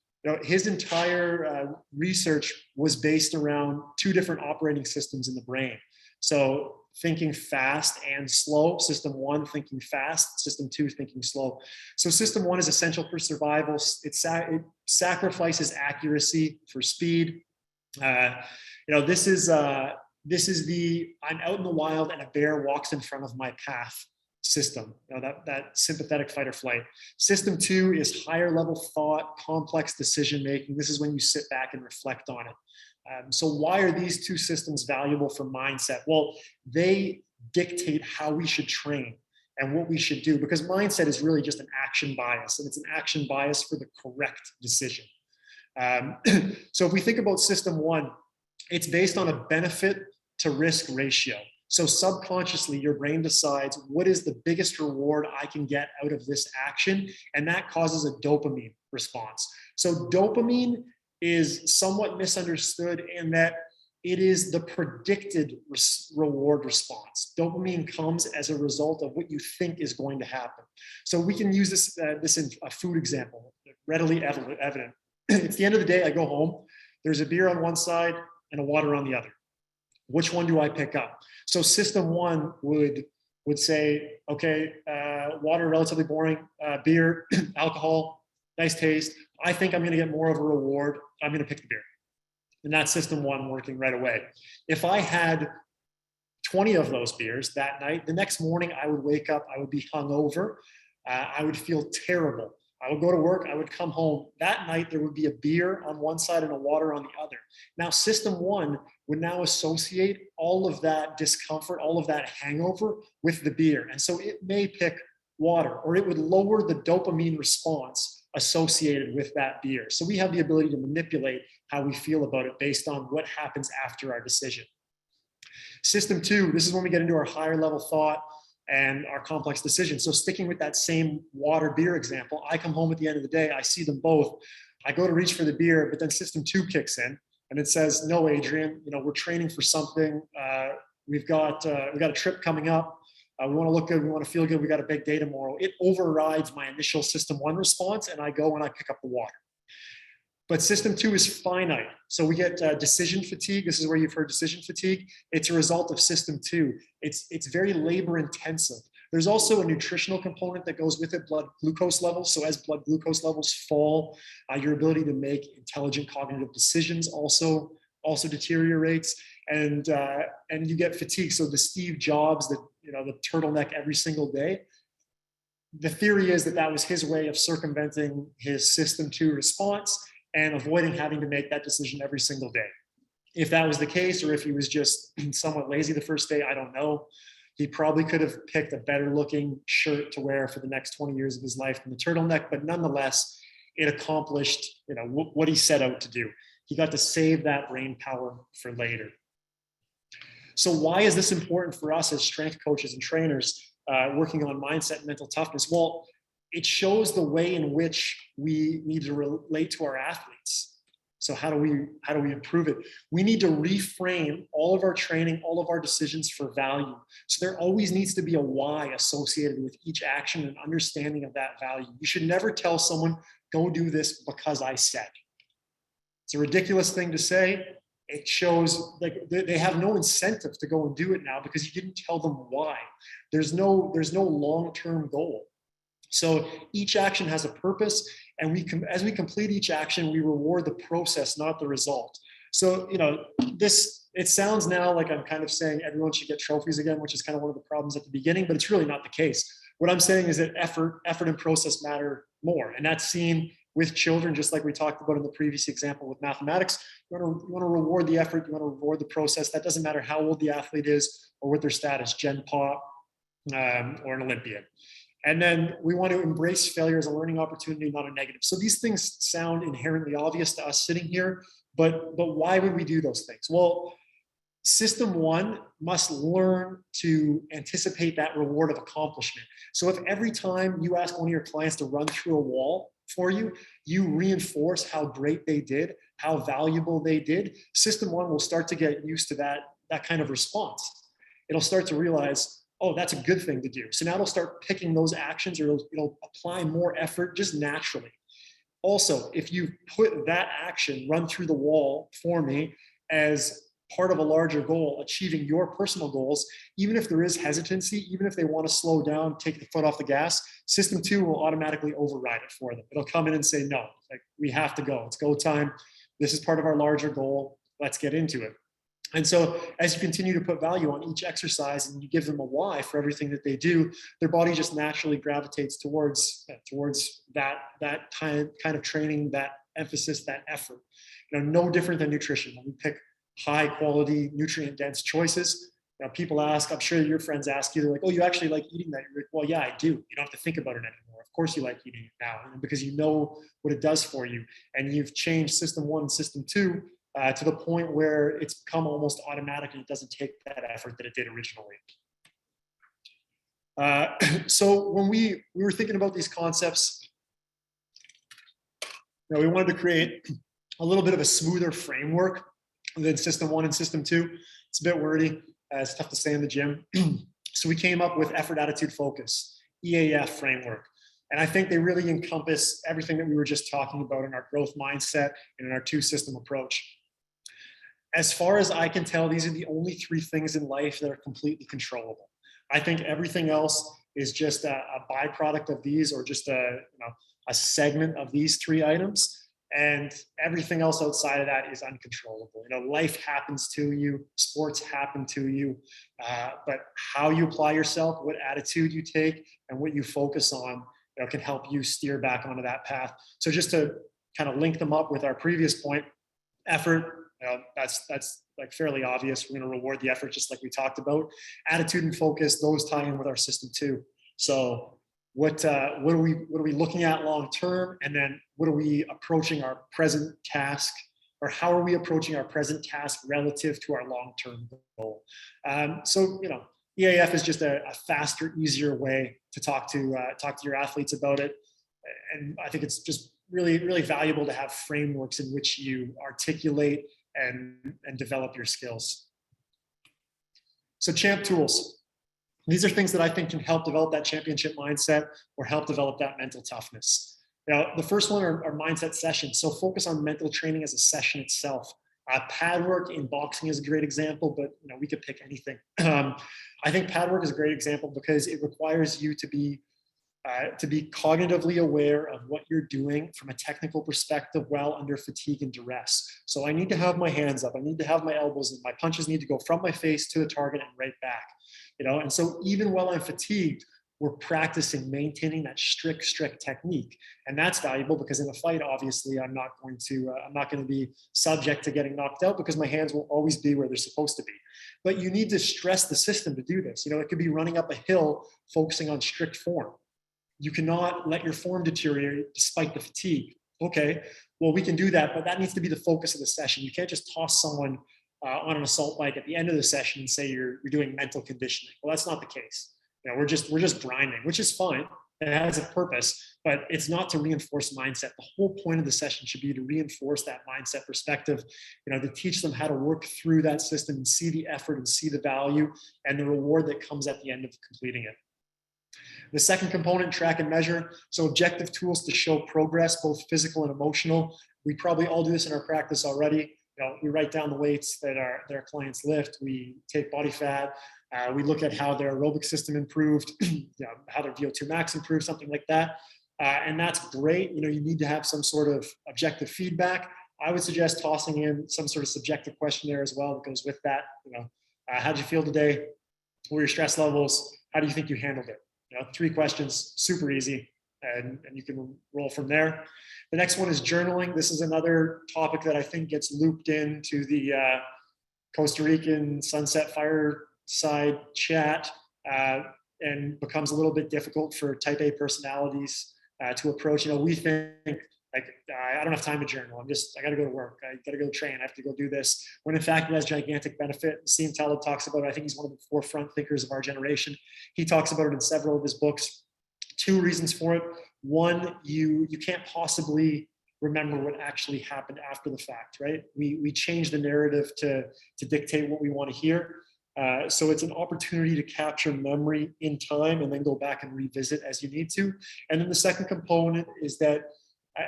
entire research was based around two different operating systems in the brain. So thinking fast and slow, system one, thinking fast, system two, thinking slow. So system one is essential for survival. It sacrifices accuracy for speed. This is the I'm out in the wild and a bear walks in front of my path system, that sympathetic fight or flight. System two is higher level thought, complex decision making. This is when you sit back and reflect on it. So why are these two systems valuable for mindset? Well, they dictate how we should train and what we should do, because mindset is really just an action bias, and it's an action bias for the correct decision. So if we think about system one, it's based on a benefit to risk ratio. So subconsciously, your brain decides what is the biggest reward I can get out of this action, and that causes a dopamine response. So dopamine is somewhat misunderstood in that it is the predicted reward response. Dopamine comes as a result of what you think is going to happen. So we can use this in a food example, readily evident. It's the end of the day, I go home, there's a beer on one side and a water on the other. Which one do I pick up? So system one would say, okay, water, relatively boring, beer, alcohol, nice taste. I think I'm gonna get more of a reward. I'm gonna pick the beer. And that's system one working right away. If I had 20 of those beers that night, the next morning I would wake up, I would be hungover, I would feel terrible. I would go to work, I would come home. That night, there would be a beer on one side and a water on the other. Now, system one would now associate all of that discomfort, all of that hangover with the beer. And so it may pick water, or it would lower the dopamine response associated with that beer. So we have the ability to manipulate how we feel about it based on what happens after our decision. System two, this is when we get into our higher level thought and our complex decisions. So sticking with that same water beer example, I come home at the end of the day, I see them both. I go to reach for the beer, but then system two kicks in and it says, no, Adrian, we're training for something. We've got a trip coming up. We want to look good. We want to feel good. We got a big day tomorrow. It overrides my initial system one response, and I go and I pick up the water. But system two is finite. So we get decision fatigue. This is where you've heard decision fatigue. It's a result of system two. It's very labor intensive. There's also a nutritional component that goes with it, blood glucose levels. So as blood glucose levels fall, your ability to make intelligent cognitive decisions also deteriorates, and you get fatigue. So the Steve Jobs, the turtleneck every single day. The theory is that was his way of circumventing his system two response and avoiding having to make that decision every single day. If that was the case, or if he was just somewhat lazy the first day, I don't know. He probably could have picked a better looking shirt to wear for the next 20 years of his life than the turtleneck, but nonetheless, it accomplished what he set out to do. He got to save that brain power for later. So why is this important for us as strength coaches and trainers working on mindset and mental toughness? Well, it shows the way in which we need to relate to our athletes. So how do we improve it? We need to reframe all of our training, all of our decisions for value. So there always needs to be a why associated with each action and understanding of that value. You should never tell someone, go do this because I said. It's a ridiculous thing to say. It shows like they have no incentive to go and do it now because you didn't tell them why. There's no long-term goal. So each action has a purpose, and as we complete each action, we reward the process, not the result. So, it sounds now like I'm kind of saying everyone should get trophies again, which is kind of one of the problems at the beginning, but it's really not the case. What I'm saying is that effort and process matter more. And that's seen with children, just like we talked about in the previous example with mathematics. You want to reward the effort, you want to reward the process. That doesn't matter how old the athlete is or what their status, Gen Pop or an Olympian. And then we want to embrace failure as a learning opportunity, not a negative. So these things sound inherently obvious to us sitting here, but why would we do those things? Well, System 1 must learn to anticipate that reward of accomplishment. So if every time you ask one of your clients to run through a wall for you, you reinforce how great they did, how valuable they did, System 1 will start to get used to that kind of response. It'll start to realize, oh, that's a good thing to do. So now it'll start picking those actions, or it'll apply more effort just naturally. Also, if you put that action, run through the wall for me, as part of a larger goal, achieving your personal goals, even if there is hesitancy, even if they want to slow down, take the foot off the gas, System 2 will automatically override it for them. It'll come in and say, no, like, we have to go. It's go time. This is part of our larger goal. Let's get into it. And so as you continue to put value on each exercise and you give them a why for everything that they do, their body just naturally gravitates towards that kind of training, that emphasis, that effort. No different than nutrition. When we pick high quality, nutrient dense choices, people ask, I'm sure your friends ask you, they're like, oh, you actually like eating that? You're like, well, yeah, I do. You don't have to think about it anymore. Of course you like eating it now, because you know what it does for you. And you've changed System 1 and System 2 to the point where it's become almost automatic and it doesn't take that effort that it did originally. So when we were thinking about these concepts, we wanted to create a little bit of a smoother framework than System 1 and System 2. It's a bit wordy. It's tough to say in the gym. So we came up with effort, attitude, focus, EAF Framework. And I think they really encompass everything that we were just talking about in our growth mindset and in our two-system approach. As far as I can tell, these are the only 3 things in life that are completely controllable. I think everything else is just a byproduct of these, or just a segment of these 3 items. And everything else outside of that is uncontrollable. Life happens to you, sports happen to you, but how you apply yourself, what attitude you take, and what you focus on, can help you steer back onto that path. So just to kind of link them up with our previous point, effort, that's like fairly obvious. We're going to reward the effort, just like we talked about. Attitude and focus, those tie in with our System 2. So what are we looking at long term, and then what are we approaching our present task, or how are we approaching our present task relative to our long term goal? So EAF is just a faster, easier way to talk to your athletes about it, and I think it's just really, really valuable to have frameworks in which you articulate and develop your skills. So Champ tools. These are things that I think can help develop that championship mindset or help develop that mental toughness. The first one are mindset sessions. So focus on mental training as a session itself. Pad work in boxing is a great example, but we could pick anything. I think pad work is a great example because it requires you to be cognitively aware of what you're doing from a technical perspective while under fatigue and duress. So I need to have my hands up. I need to have my elbows in. My punches need to go from my face to the target and right back. And so even while I'm fatigued, we're practicing maintaining that strict technique. And that's valuable because in a fight, obviously, I'm not going to be subject to getting knocked out because my hands will always be where they're supposed to be. But you need to stress the system to do this. It could be running up a hill, focusing on strict form. You cannot let your form deteriorate despite the fatigue. Okay, well, we can do that, but that needs to be the focus of the session. You can't just toss someone on an assault bike at the end of the session and say you're doing mental conditioning. Well, that's not the case. We're just grinding, which is fine. It has a purpose, but it's not to reinforce mindset. The whole point of the session should be to reinforce that mindset perspective, to teach them how to work through that system and see the effort and see the value and the reward that comes at the end of completing it. The second component, track and measure. So objective tools to show progress, both physical and emotional. We probably all do this in our practice already. We write down the weights that our clients lift. We take body fat. We look at how their aerobic system improved, how their VO2 max improved, something like that. And that's great. You need to have some sort of objective feedback. I would suggest tossing in some sort of subjective questionnaire as well that goes with that. How did you feel today? What were your stress levels? How do you think you handled it? 3 questions, super easy, and you can roll from there. The next one is journaling. This is another topic that I think gets looped into the Costa Rican sunset fireside chat and becomes a little bit difficult for type A personalities to approach. We think, like, I don't have time to journal. I got to go to work. I got to go train. I have to go do this. When in fact, it has gigantic benefit. Nassim Taleb talks about it. I think he's one of the forefront thinkers of our generation. He talks about it in several of his books. 2 reasons for it. One, you can't possibly remember what actually happened after the fact, right? We change the narrative to dictate what we want to hear. So it's an opportunity to capture memory in time and then go back and revisit as you need to. And then the second component is that,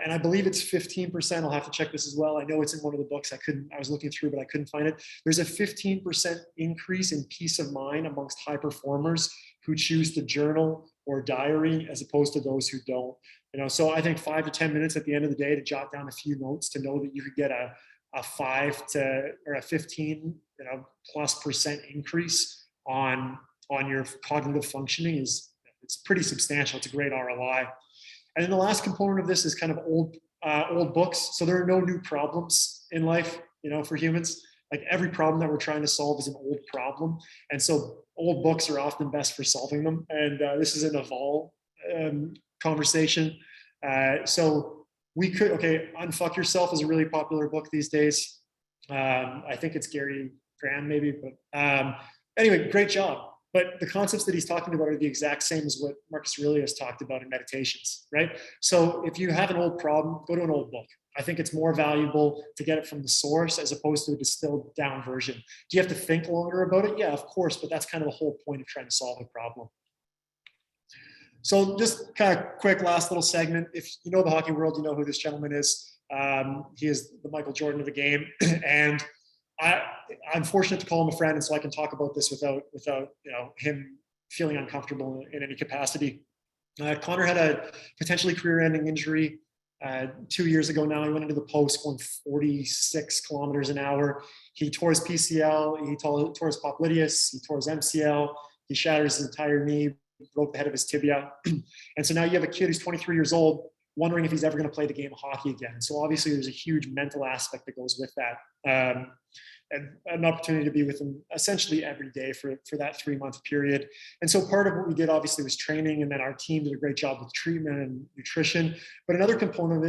and I believe it's 15%. I'll have to check this as well. I know it's in one of the books. I was looking through, but I couldn't find it. There's a 15% increase in peace of mind amongst high performers who choose to journal or diary as opposed to those who don't. So I think 5 to 10 minutes at the end of the day to jot down a few notes to know that you could get a 5 to or a 15 +% increase on your cognitive functioning it's pretty substantial. It's a great ROI. And then the last component of this is kind of old books. So there are no new problems in life, for humans. Like every problem that we're trying to solve is an old problem. And so old books are often best for solving them. And this is an evolve conversation. So we could, Unfuck Yourself is a really popular book these days. I think it's Gary Graham maybe, but anyway, great job. But the concepts that he's talking about are the exact same as what Marcus Aurelius talked about in Meditations, right? So if you have an old problem, go to an old book. I think it's more valuable to get it from the source as opposed to a distilled down version. Do you have to think longer about it? Yeah, of course, but that's kind of the whole point of trying to solve a problem. So just kind of quick last little segment. If you know the hockey world, you know who this gentleman is. He is the Michael Jordan of the game. And I'm fortunate to call him a friend, and so I can talk about this without him feeling uncomfortable in any capacity. Connor had a potentially career-ending injury 2 years ago now. He went into the post going 46 kilometers an hour. He tore his PCL, he tore his popliteus, he tore his MCL, he shattered his entire knee, broke the head of his tibia. And so now you have a kid who's 23 years old wondering if he's ever going to play the game of hockey again. So obviously there's a huge mental aspect that goes with that. And an opportunity to be with him essentially every day for that 3-month period. And so part of what we did obviously was training, and then our team did a great job with treatment and nutrition. But another component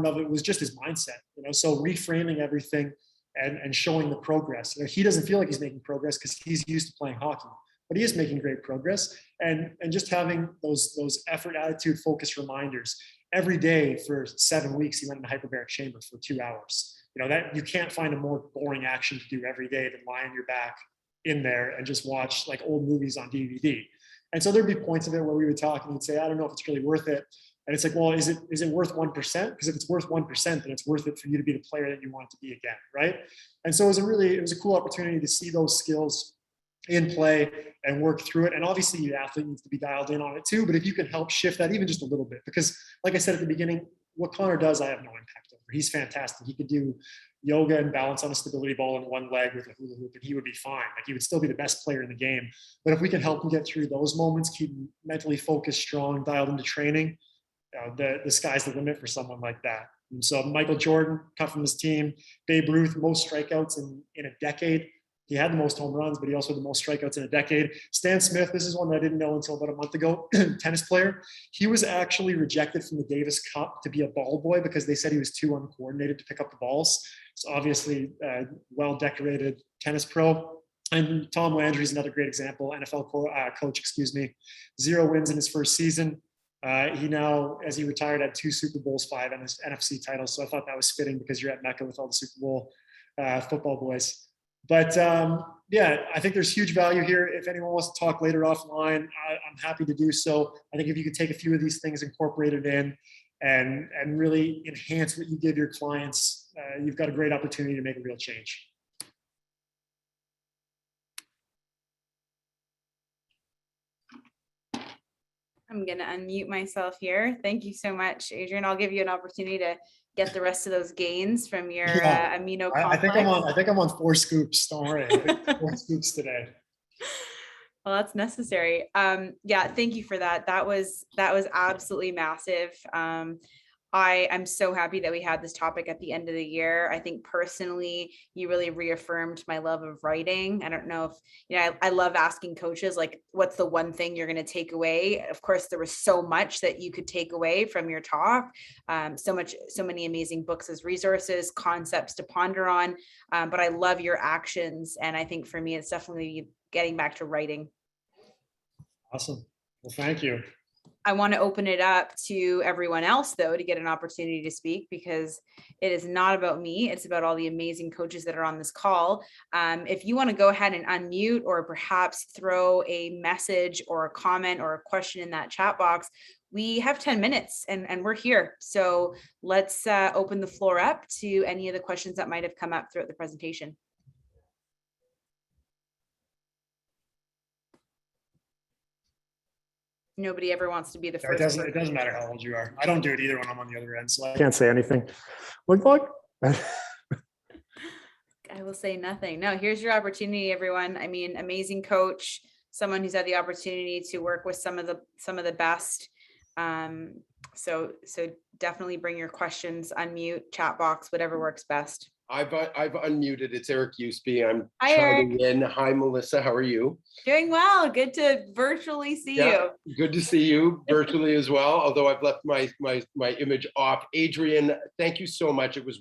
of it was just his mindset, so reframing everything and showing the progress. He doesn't feel like he's making progress because he's used to playing hockey, but he is making great progress. And just having those effort, attitude, focus reminders every day for 7 weeks. He went in a hyperbaric chamber for 2 hours. That you can't find a more boring action to do every day than lie on your back in there and just watch like old movies on DVD. And so there'd be points of it where we would talk and he'd say, I don't know if it's really worth it. And it's like, well, is it worth 1%? Because if it's worth 1%, then it's worth it for you to be the player that you want to be again, right? And so it was a cool opportunity to see those skills in play and work through it. And obviously the athlete needs to be dialed in on it too, but if you can help shift that even just a little bit, because like I said at the beginning, what Connor does, I have no impact over. He's fantastic. He could do yoga and balance on a stability ball in one leg with a hula hoop, and he would be fine. Like he would still be the best player in the game. But if we can help him get through those moments, keep him mentally focused, strong, dialed into training, the sky's the limit for someone like that. And so Michael Jordan, cut from his team, Babe Ruth, most strikeouts in a decade. He had the most home runs, but he also had the most strikeouts in a decade. Stan Smith, this is one that I didn't know until about a month ago, tennis player. He was actually rejected from the Davis Cup to be a ball boy because they said he was too uncoordinated to pick up the balls. So obviously, well-decorated tennis pro. And Tom Landry is another great example, NFL coach, 0 wins in his first season. He now, as he retired, had 2 Super Bowls, 5 NFC titles. So I thought that was fitting because you're at Mecca with all the Super Bowl football boys. But yeah, I think there's huge value here. If anyone wants to talk later offline, I'm happy to do so. I think if you could take a few of these things, incorporate it in, and really enhance what you give your clients, you've got a great opportunity to make a real change. I'm going to unmute myself here. Thank you so much, Adrian. I'll give you an opportunity to get the rest of those gains from your amino complex. I think I'm on 4 scoops. Don't worry. I think 4 scoops today. Well, that's necessary. Yeah, thank you for that. That was absolutely massive. I'm so happy that we had this topic at the end of the year. I think personally, you really reaffirmed my love of writing. I don't know if, you know, I love asking coaches, like, what's the one thing you're going to take away? Of course, there was so much that you could take away from your talk. So many amazing books as resources, concepts to ponder on. But I love your actions. And I think for me, it's definitely getting back to writing. Awesome. Well, thank you. I want to open it up to everyone else, though, to get an opportunity to speak, because it is not about me. It's about all the amazing coaches that are on this call. If you want to go ahead and unmute, or perhaps throw a message or a comment or a question in that chat box, we have 10 minutes and we're here. So let's open the floor up to any of the questions that might have come up throughout the presentation. Nobody ever wants to be the first. It doesn't matter how old you are. I don't do it either when I'm on the other end, so I can't say anything. Look. I will say nothing. No, here's your opportunity, everyone. I mean, amazing coach, someone who's had the opportunity to work with some of the best. So definitely bring your questions, unmute, chat box, whatever works best. I've unmuted. It's Eric Usby. I'm Hi, chiming in. Hi, Melissa. How are you? Doing well. Good to virtually see you. Good to see you virtually as well. Although I've left my image off. Adrian, thank you so much. It was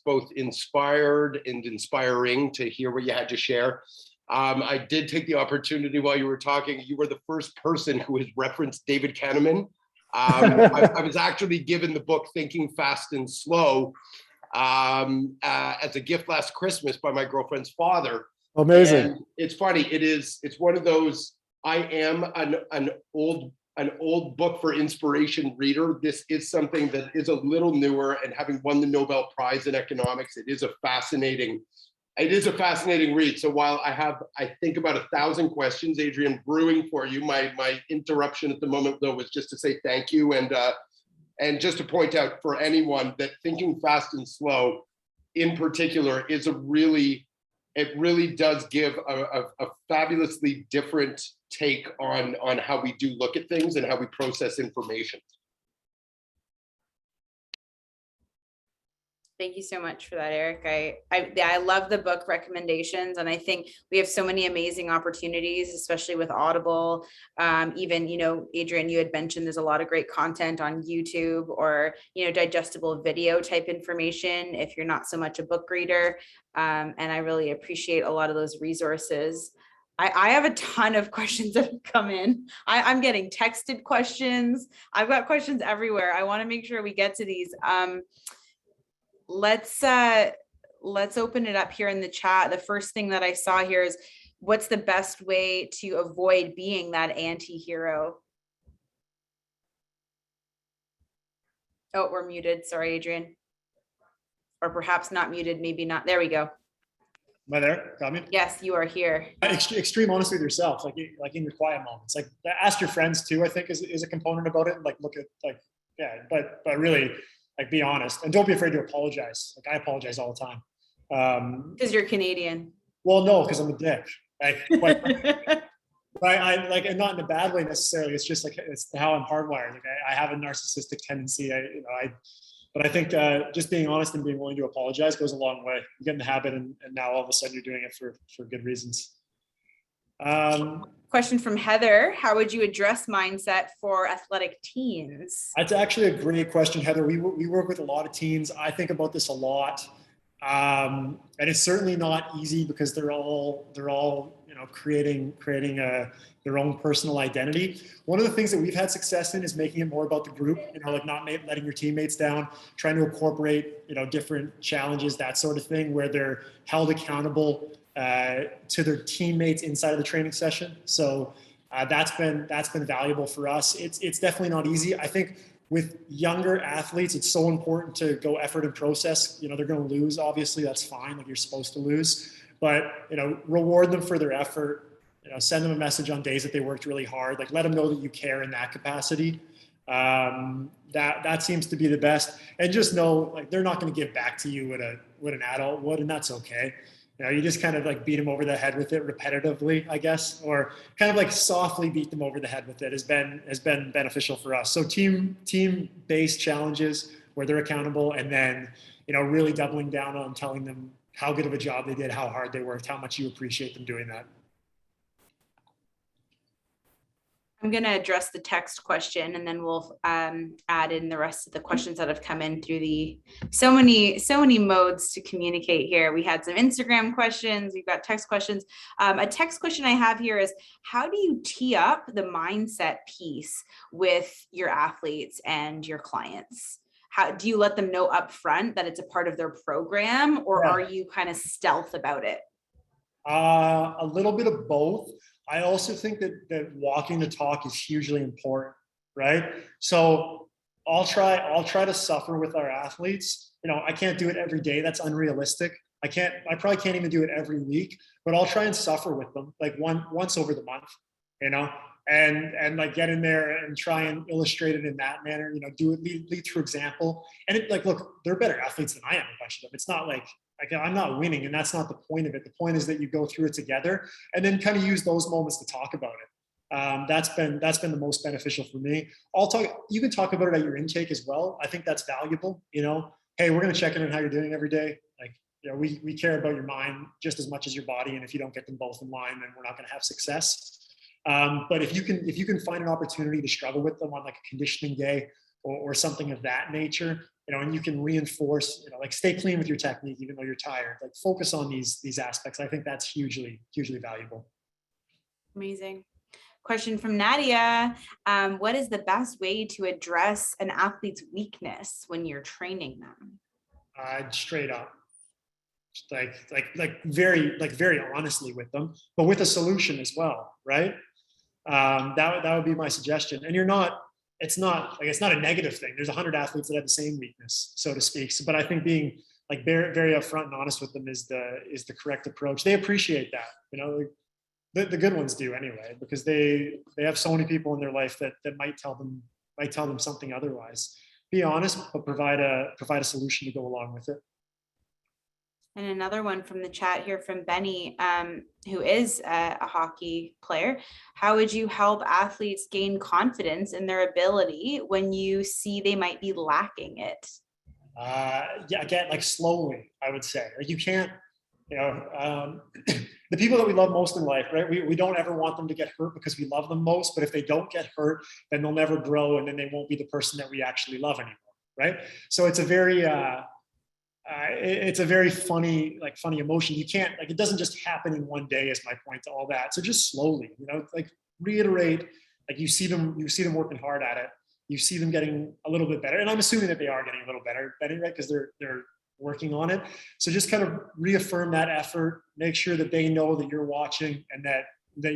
both inspired and inspiring to hear what you had to share. I did take the opportunity while you were talking. You were the first person who has referenced David Kahneman. I was actually given the book Thinking Fast and Slow as a gift last Christmas by my girlfriend's father. Amazing. And it's funny. It's one of those, I am an old book for inspiration reader. This is something that is a little newer, and having won the Nobel Prize in economics, it is a fascinating read. So while I think about 1,000 questions, Adrian, brewing for you, my interruption at the moment though was just to say thank you, and just to point out for anyone that Thinking Fast and Slow in particular is it really does give a fabulously different take on how we do look at things and how we process information. Thank you so much for that, Eric. I love the book recommendations, and I think we have so many amazing opportunities, especially with Audible. Even, you know, Adrian, you had mentioned there's a lot of great content on YouTube, or, you know, digestible video type information if you're not so much a book reader. And I really appreciate a lot of those resources. I have a ton of questions that have come in. I'm getting texted questions. I've got questions everywhere. I want to make sure we get to these. Let's open it up here in the chat. The first thing that I saw here is, what's the best way to avoid being that anti-hero? Oh, we're muted. Sorry, Adrian. Or perhaps not muted, maybe not. There we go. Am I there? Got me? Yes, you are here. Extreme honesty with yourself, like in your quiet moments. Like, ask your friends too, I think is a component about it. Like, look at, like, yeah, but really, like, be honest, and don't be afraid to apologize. Like, I apologize all the time. Because you're Canadian. Well, no, because I'm a dick. Like, I like, and not in a bad way necessarily. It's just like, it's how I'm hardwired. Like, I have a narcissistic tendency. But I think just being honest and being willing to apologize goes a long way. You get in the habit, and now all of a sudden you're doing it for good reasons. Question from Heather: how would you address mindset for athletic teens? That's actually a great question, Heather. We work with a lot of teens. I think about this a lot, and it's certainly not easy because they're all you know, creating their own personal identity. One of the things that we've had success in is making it more about the group. You know, like not letting your teammates down, trying to incorporate, you know, different challenges, that sort of thing, where they're held accountable to their teammates inside of the training session. So that's been valuable for us. It's definitely not easy. I think with younger athletes, it's so important to go effort and process. You know, they're going to lose. Obviously, that's fine. Like, you're supposed to lose, but, you know, reward them for their effort. You know, send them a message on days that they worked really hard. Like, let them know that you care in that capacity. That seems to be the best. And just know, like, they're not going to give back to you what an adult would, and that's okay. You know, you just kind of like beat them over the head with it repetitively, I guess, or kind of like softly beat them over the head with it has been beneficial for us. So team-based challenges where they're accountable, and then, you know, really doubling down on telling them how good of a job they did, how hard they worked, how much you appreciate them doing that. I'm going to address the text question, and then we'll add in the rest of the questions that have come in through the so many modes to communicate here. We had some Instagram questions. We've got text questions. A text question I have here is, how do you tee up the mindset piece with your athletes and your clients? How do you let them know up front that it's a part of their program, or are you kind of stealth about it? A little bit of both. I also think that walking the talk is hugely important, right? So I'll try to suffer with our athletes. You know, I can't do it every day. That's unrealistic. I probably can't even do it every week, but I'll try and suffer with them like once over the month, you know, and like get in there and try and illustrate it in that manner, you know, lead through example. And it, like, look, they're better athletes than I am, a bunch of them. It's not like I'm not winning, and that's not the point of it. The point is that you go through it together and then kind of use those moments to talk about it. That's been the most beneficial for me. You can talk about it at your intake as well. I think that's valuable. You know, hey, we're going to check in on how you're doing every day. Like, you know, we care about your mind just as much as your body. And if you don't get them both in line, then we're not going to have success. But if you can find an opportunity to struggle with them on like a conditioning day or something of that nature, you know, and you can reinforce, you know, like, stay clean with your technique, even though you're tired, like, focus on these aspects. I think that's hugely valuable. Amazing. Question from Nadia. What is the best way to address an athlete's weakness when you're training them? Straight up, very honestly with them, but with a solution as well, right? That would be my suggestion. And it's not a negative thing. There's 100 athletes that have the same weakness, so to speak. So, but I think being like very upfront and honest with them is the correct approach. They appreciate that, you know. The good ones do anyway, because they have so many people in their life that might tell them something otherwise. Be honest, but provide a solution to go along with it. And another one from the chat here from Benny, who is a hockey player. How would you help athletes gain confidence in their ability when you see they might be lacking it? Again, like, slowly, I would say. Like, you can't, you know, the people that we love most in life, right? We don't ever want them to get hurt because we love them most, but if they don't get hurt, then they'll never grow, and then they won't be the person that we actually love anymore, right? So it's a very funny emotion. You can't, like, it doesn't just happen in one day, is my point to all that. So just slowly, you know, like, reiterate, like, you see them working hard at it. You see them getting a little bit better. And I'm assuming that they are getting a little better, right? Because they're working on it. So just kind of reaffirm that effort, make sure that they know that you're watching, and that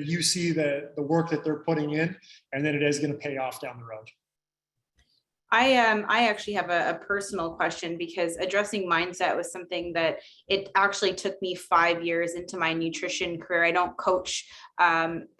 you see the work that they're putting in, and that it is going to pay off down the road. I actually have a personal question, because addressing mindset was something that it actually took me 5 years into my nutrition career. I don't coach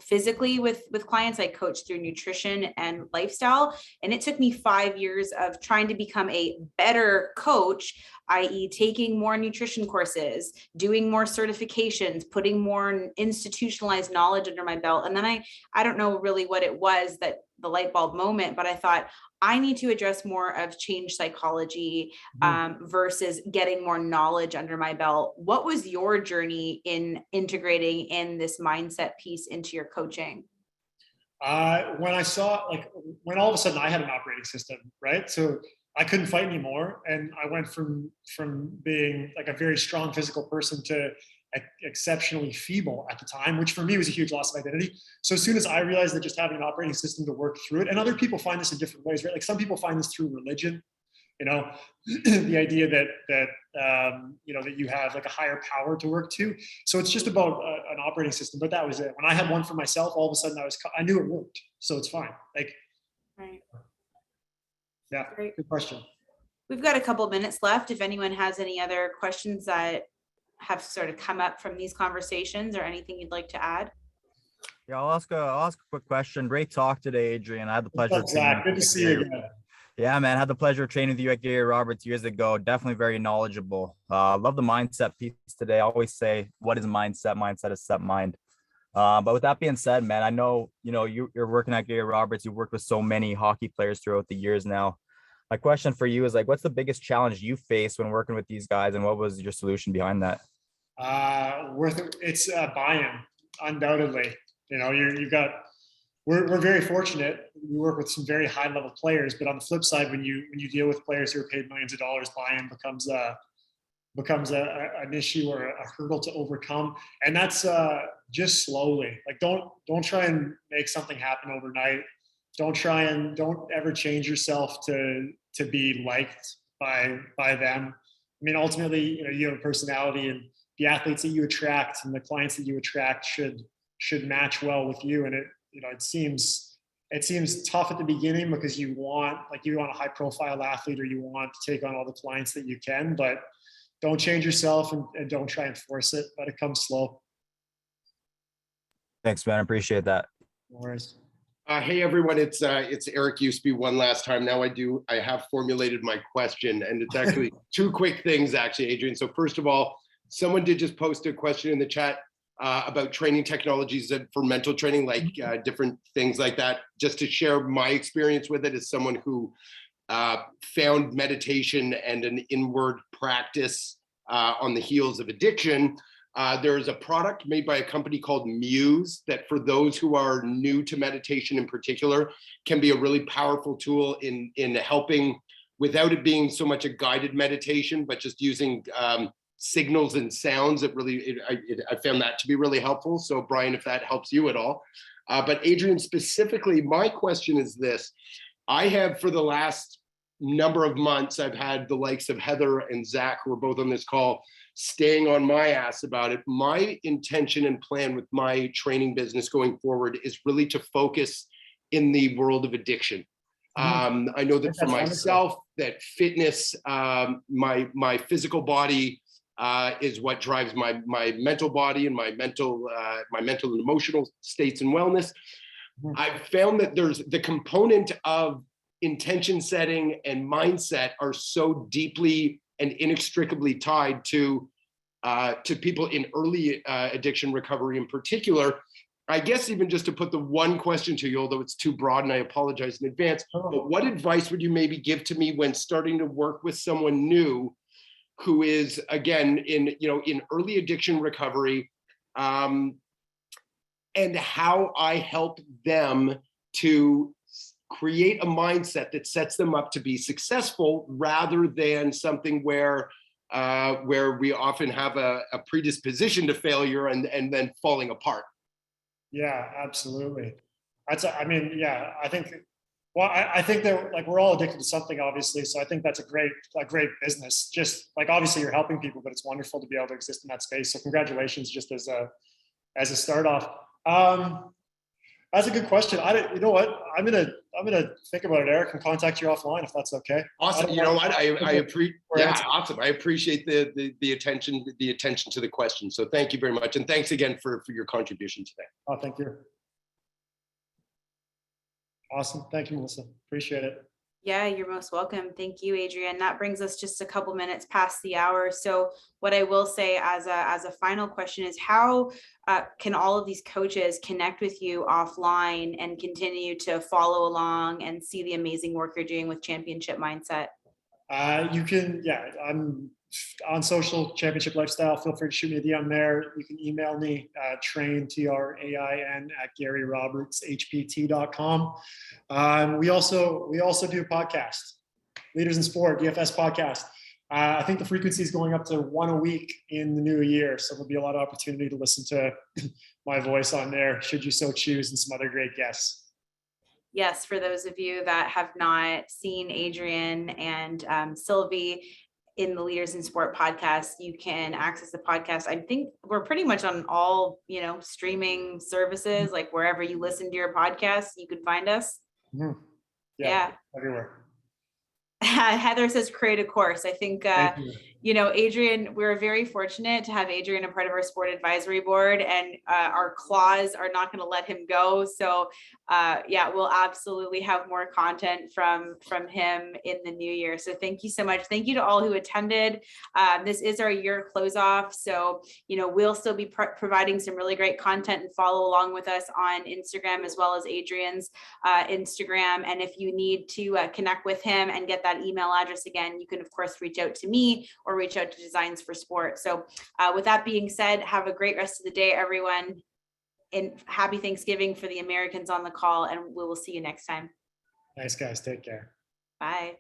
physically with clients. I coach through nutrition and lifestyle. And it took me 5 years of trying to become a better coach, i.e. taking more nutrition courses, doing more certifications, putting more institutionalized knowledge under my belt. And then I don't know really what it was, that the light bulb moment, but I thought, I need to address more of change psychology versus getting more knowledge under my belt. What was your journey in integrating in this mindset piece into your coaching? When I saw, like, when all of a sudden I had an operating system, right? So I couldn't fight anymore. And I went from being like a very strong physical person to exceptionally feeble at the time, which for me was a huge loss of identity. So as soon as I realized that just having an operating system to work through it, and other people find this in different ways, right? Like, some people find this through religion, you know, the idea that you know, that you have like a higher power to work to. So it's just about an operating system, but that was it. When I had one for myself, all of a sudden I knew it worked. So it's fine. Like, Right. yeah, Great. good question. We've got a couple minutes left. If anyone has any other questions that have sort of come up from these conversations or anything you'd like to add. Yeah, I'll ask a quick question. Great talk today, Adrian. I had the pleasure of What's up, Zach? Good to see you again. Yeah, man, I had the pleasure of training with you at Gary Roberts years ago. Definitely very knowledgeable. Love the mindset piece today. I always say, what is mindset? Mindset is set mind. But with that being said, man, I know, you know, you're working at Gary Roberts. You worked with so many hockey players throughout the years now. My question for you is like, what's the biggest challenge you faced when working with these guys, and what was your solution behind that? It's buy-in, undoubtedly. You know, we're very fortunate. We work with some very high level players, but on the flip side, when you deal with players who are paid millions of dollars, buy-in becomes an issue or a hurdle to overcome. And that's just slowly. Like, don't try and make something happen overnight. Don't ever change yourself to be liked by them. I mean, ultimately, you know, you have a personality, and the athletes that you attract and the clients that you attract should match well with you. And it seems tough at the beginning because you want a high profile athlete, or you want to take on all the clients that you can, but don't change yourself and don't try and force it. Let it come slow. Thanks, man. I appreciate that. No worries. Hey everyone, it's Eric Usby one last time. Now I have formulated my question, and it's actually two quick things actually, Adrian. So first of all, someone did just post a question in the chat about training technologies for mental training, like different things like that. Just to share my experience with it as someone who found meditation and an inward practice on the heels of addiction. There's a product made by a company called Muse that, for those who are new to meditation in particular, can be a really powerful tool in helping, without it being so much a guided meditation, but just using signals and sounds. I found that to be really helpful. So Brian, if that helps you at all. But Adrian, specifically, my question is this. I have, for the last number of months, I've had the likes of Heather and Zach, who are both on this call, staying on my ass about it. My intention and plan with my training business going forward is really to focus in the world of addiction. I know that for myself, that fitness, my physical body is what drives my mental body and my mental and emotional states and wellness. I've found that there's the component of intention setting and mindset are so deeply and inextricably tied to people in early addiction recovery in particular. I guess even just to put the one question to you, although it's too broad and I apologize in advance, but what advice would you maybe give to me when starting to work with someone new who is, again, in early addiction recovery, and how I help them to create a mindset that sets them up to be successful, rather than something where we often have a predisposition to failure and then falling apart. Yeah, absolutely. I think that, like, we're all addicted to something, obviously. So I think that's a great business. Just like, obviously you're helping people, but it's wonderful to be able to exist in that space. So congratulations, just as a start off. That's a good question. You know what? I'm gonna think about it, Eric, and contact you offline if that's okay. Awesome. You know what? I appreciate. Yeah, awesome. I appreciate the attention to the question. So thank you very much, and thanks again for your contribution today. Oh, thank you. Awesome. Thank you, Melissa. Appreciate it. Yeah, you're most welcome. Thank you, Adrian. That brings us just a couple minutes past the hour. So what I will say as a final question is, how can all of these coaches connect with you offline and continue to follow along and see the amazing work you're doing with Championship Mindset? You can, I'm on social, Championship Lifestyle. Feel free to shoot me a DM there. You can email me, train, TRAIN @GaryRobertsHPT.com. We also do a podcast, Leaders in Sport, DFS podcast. I think the frequency is going up to 1 a week in the new year. So there'll be a lot of opportunity to listen to my voice on there, should you so choose, and some other great guests. yes, for those of you that have not seen Adrian and Sylvie in the Leaders in Sport podcast, you can access the podcast. I think we're pretty much on all, streaming services, like wherever you listen to your podcast, you can find us. Mhm. Yeah. Everywhere. Heather says create a course. I think, Thank you. Adrian, we're very fortunate to have Adrian a part of our sport advisory board, and our claws are not going to let him go. So we'll absolutely have more content from him in the new year. So thank you so much. Thank you to all who attended. This is our year close off. So, we'll still be providing some really great content, and follow along with us on Instagram as well as Adrian's Instagram. And if you need to connect with him and get that email address again, you can of course reach out to me or reach out to Designs for Sport. So with that being said, have a great rest of the day, everyone, and happy Thanksgiving for the Americans on the call, and we will see you next time. Thanks, guys. Take care. Bye.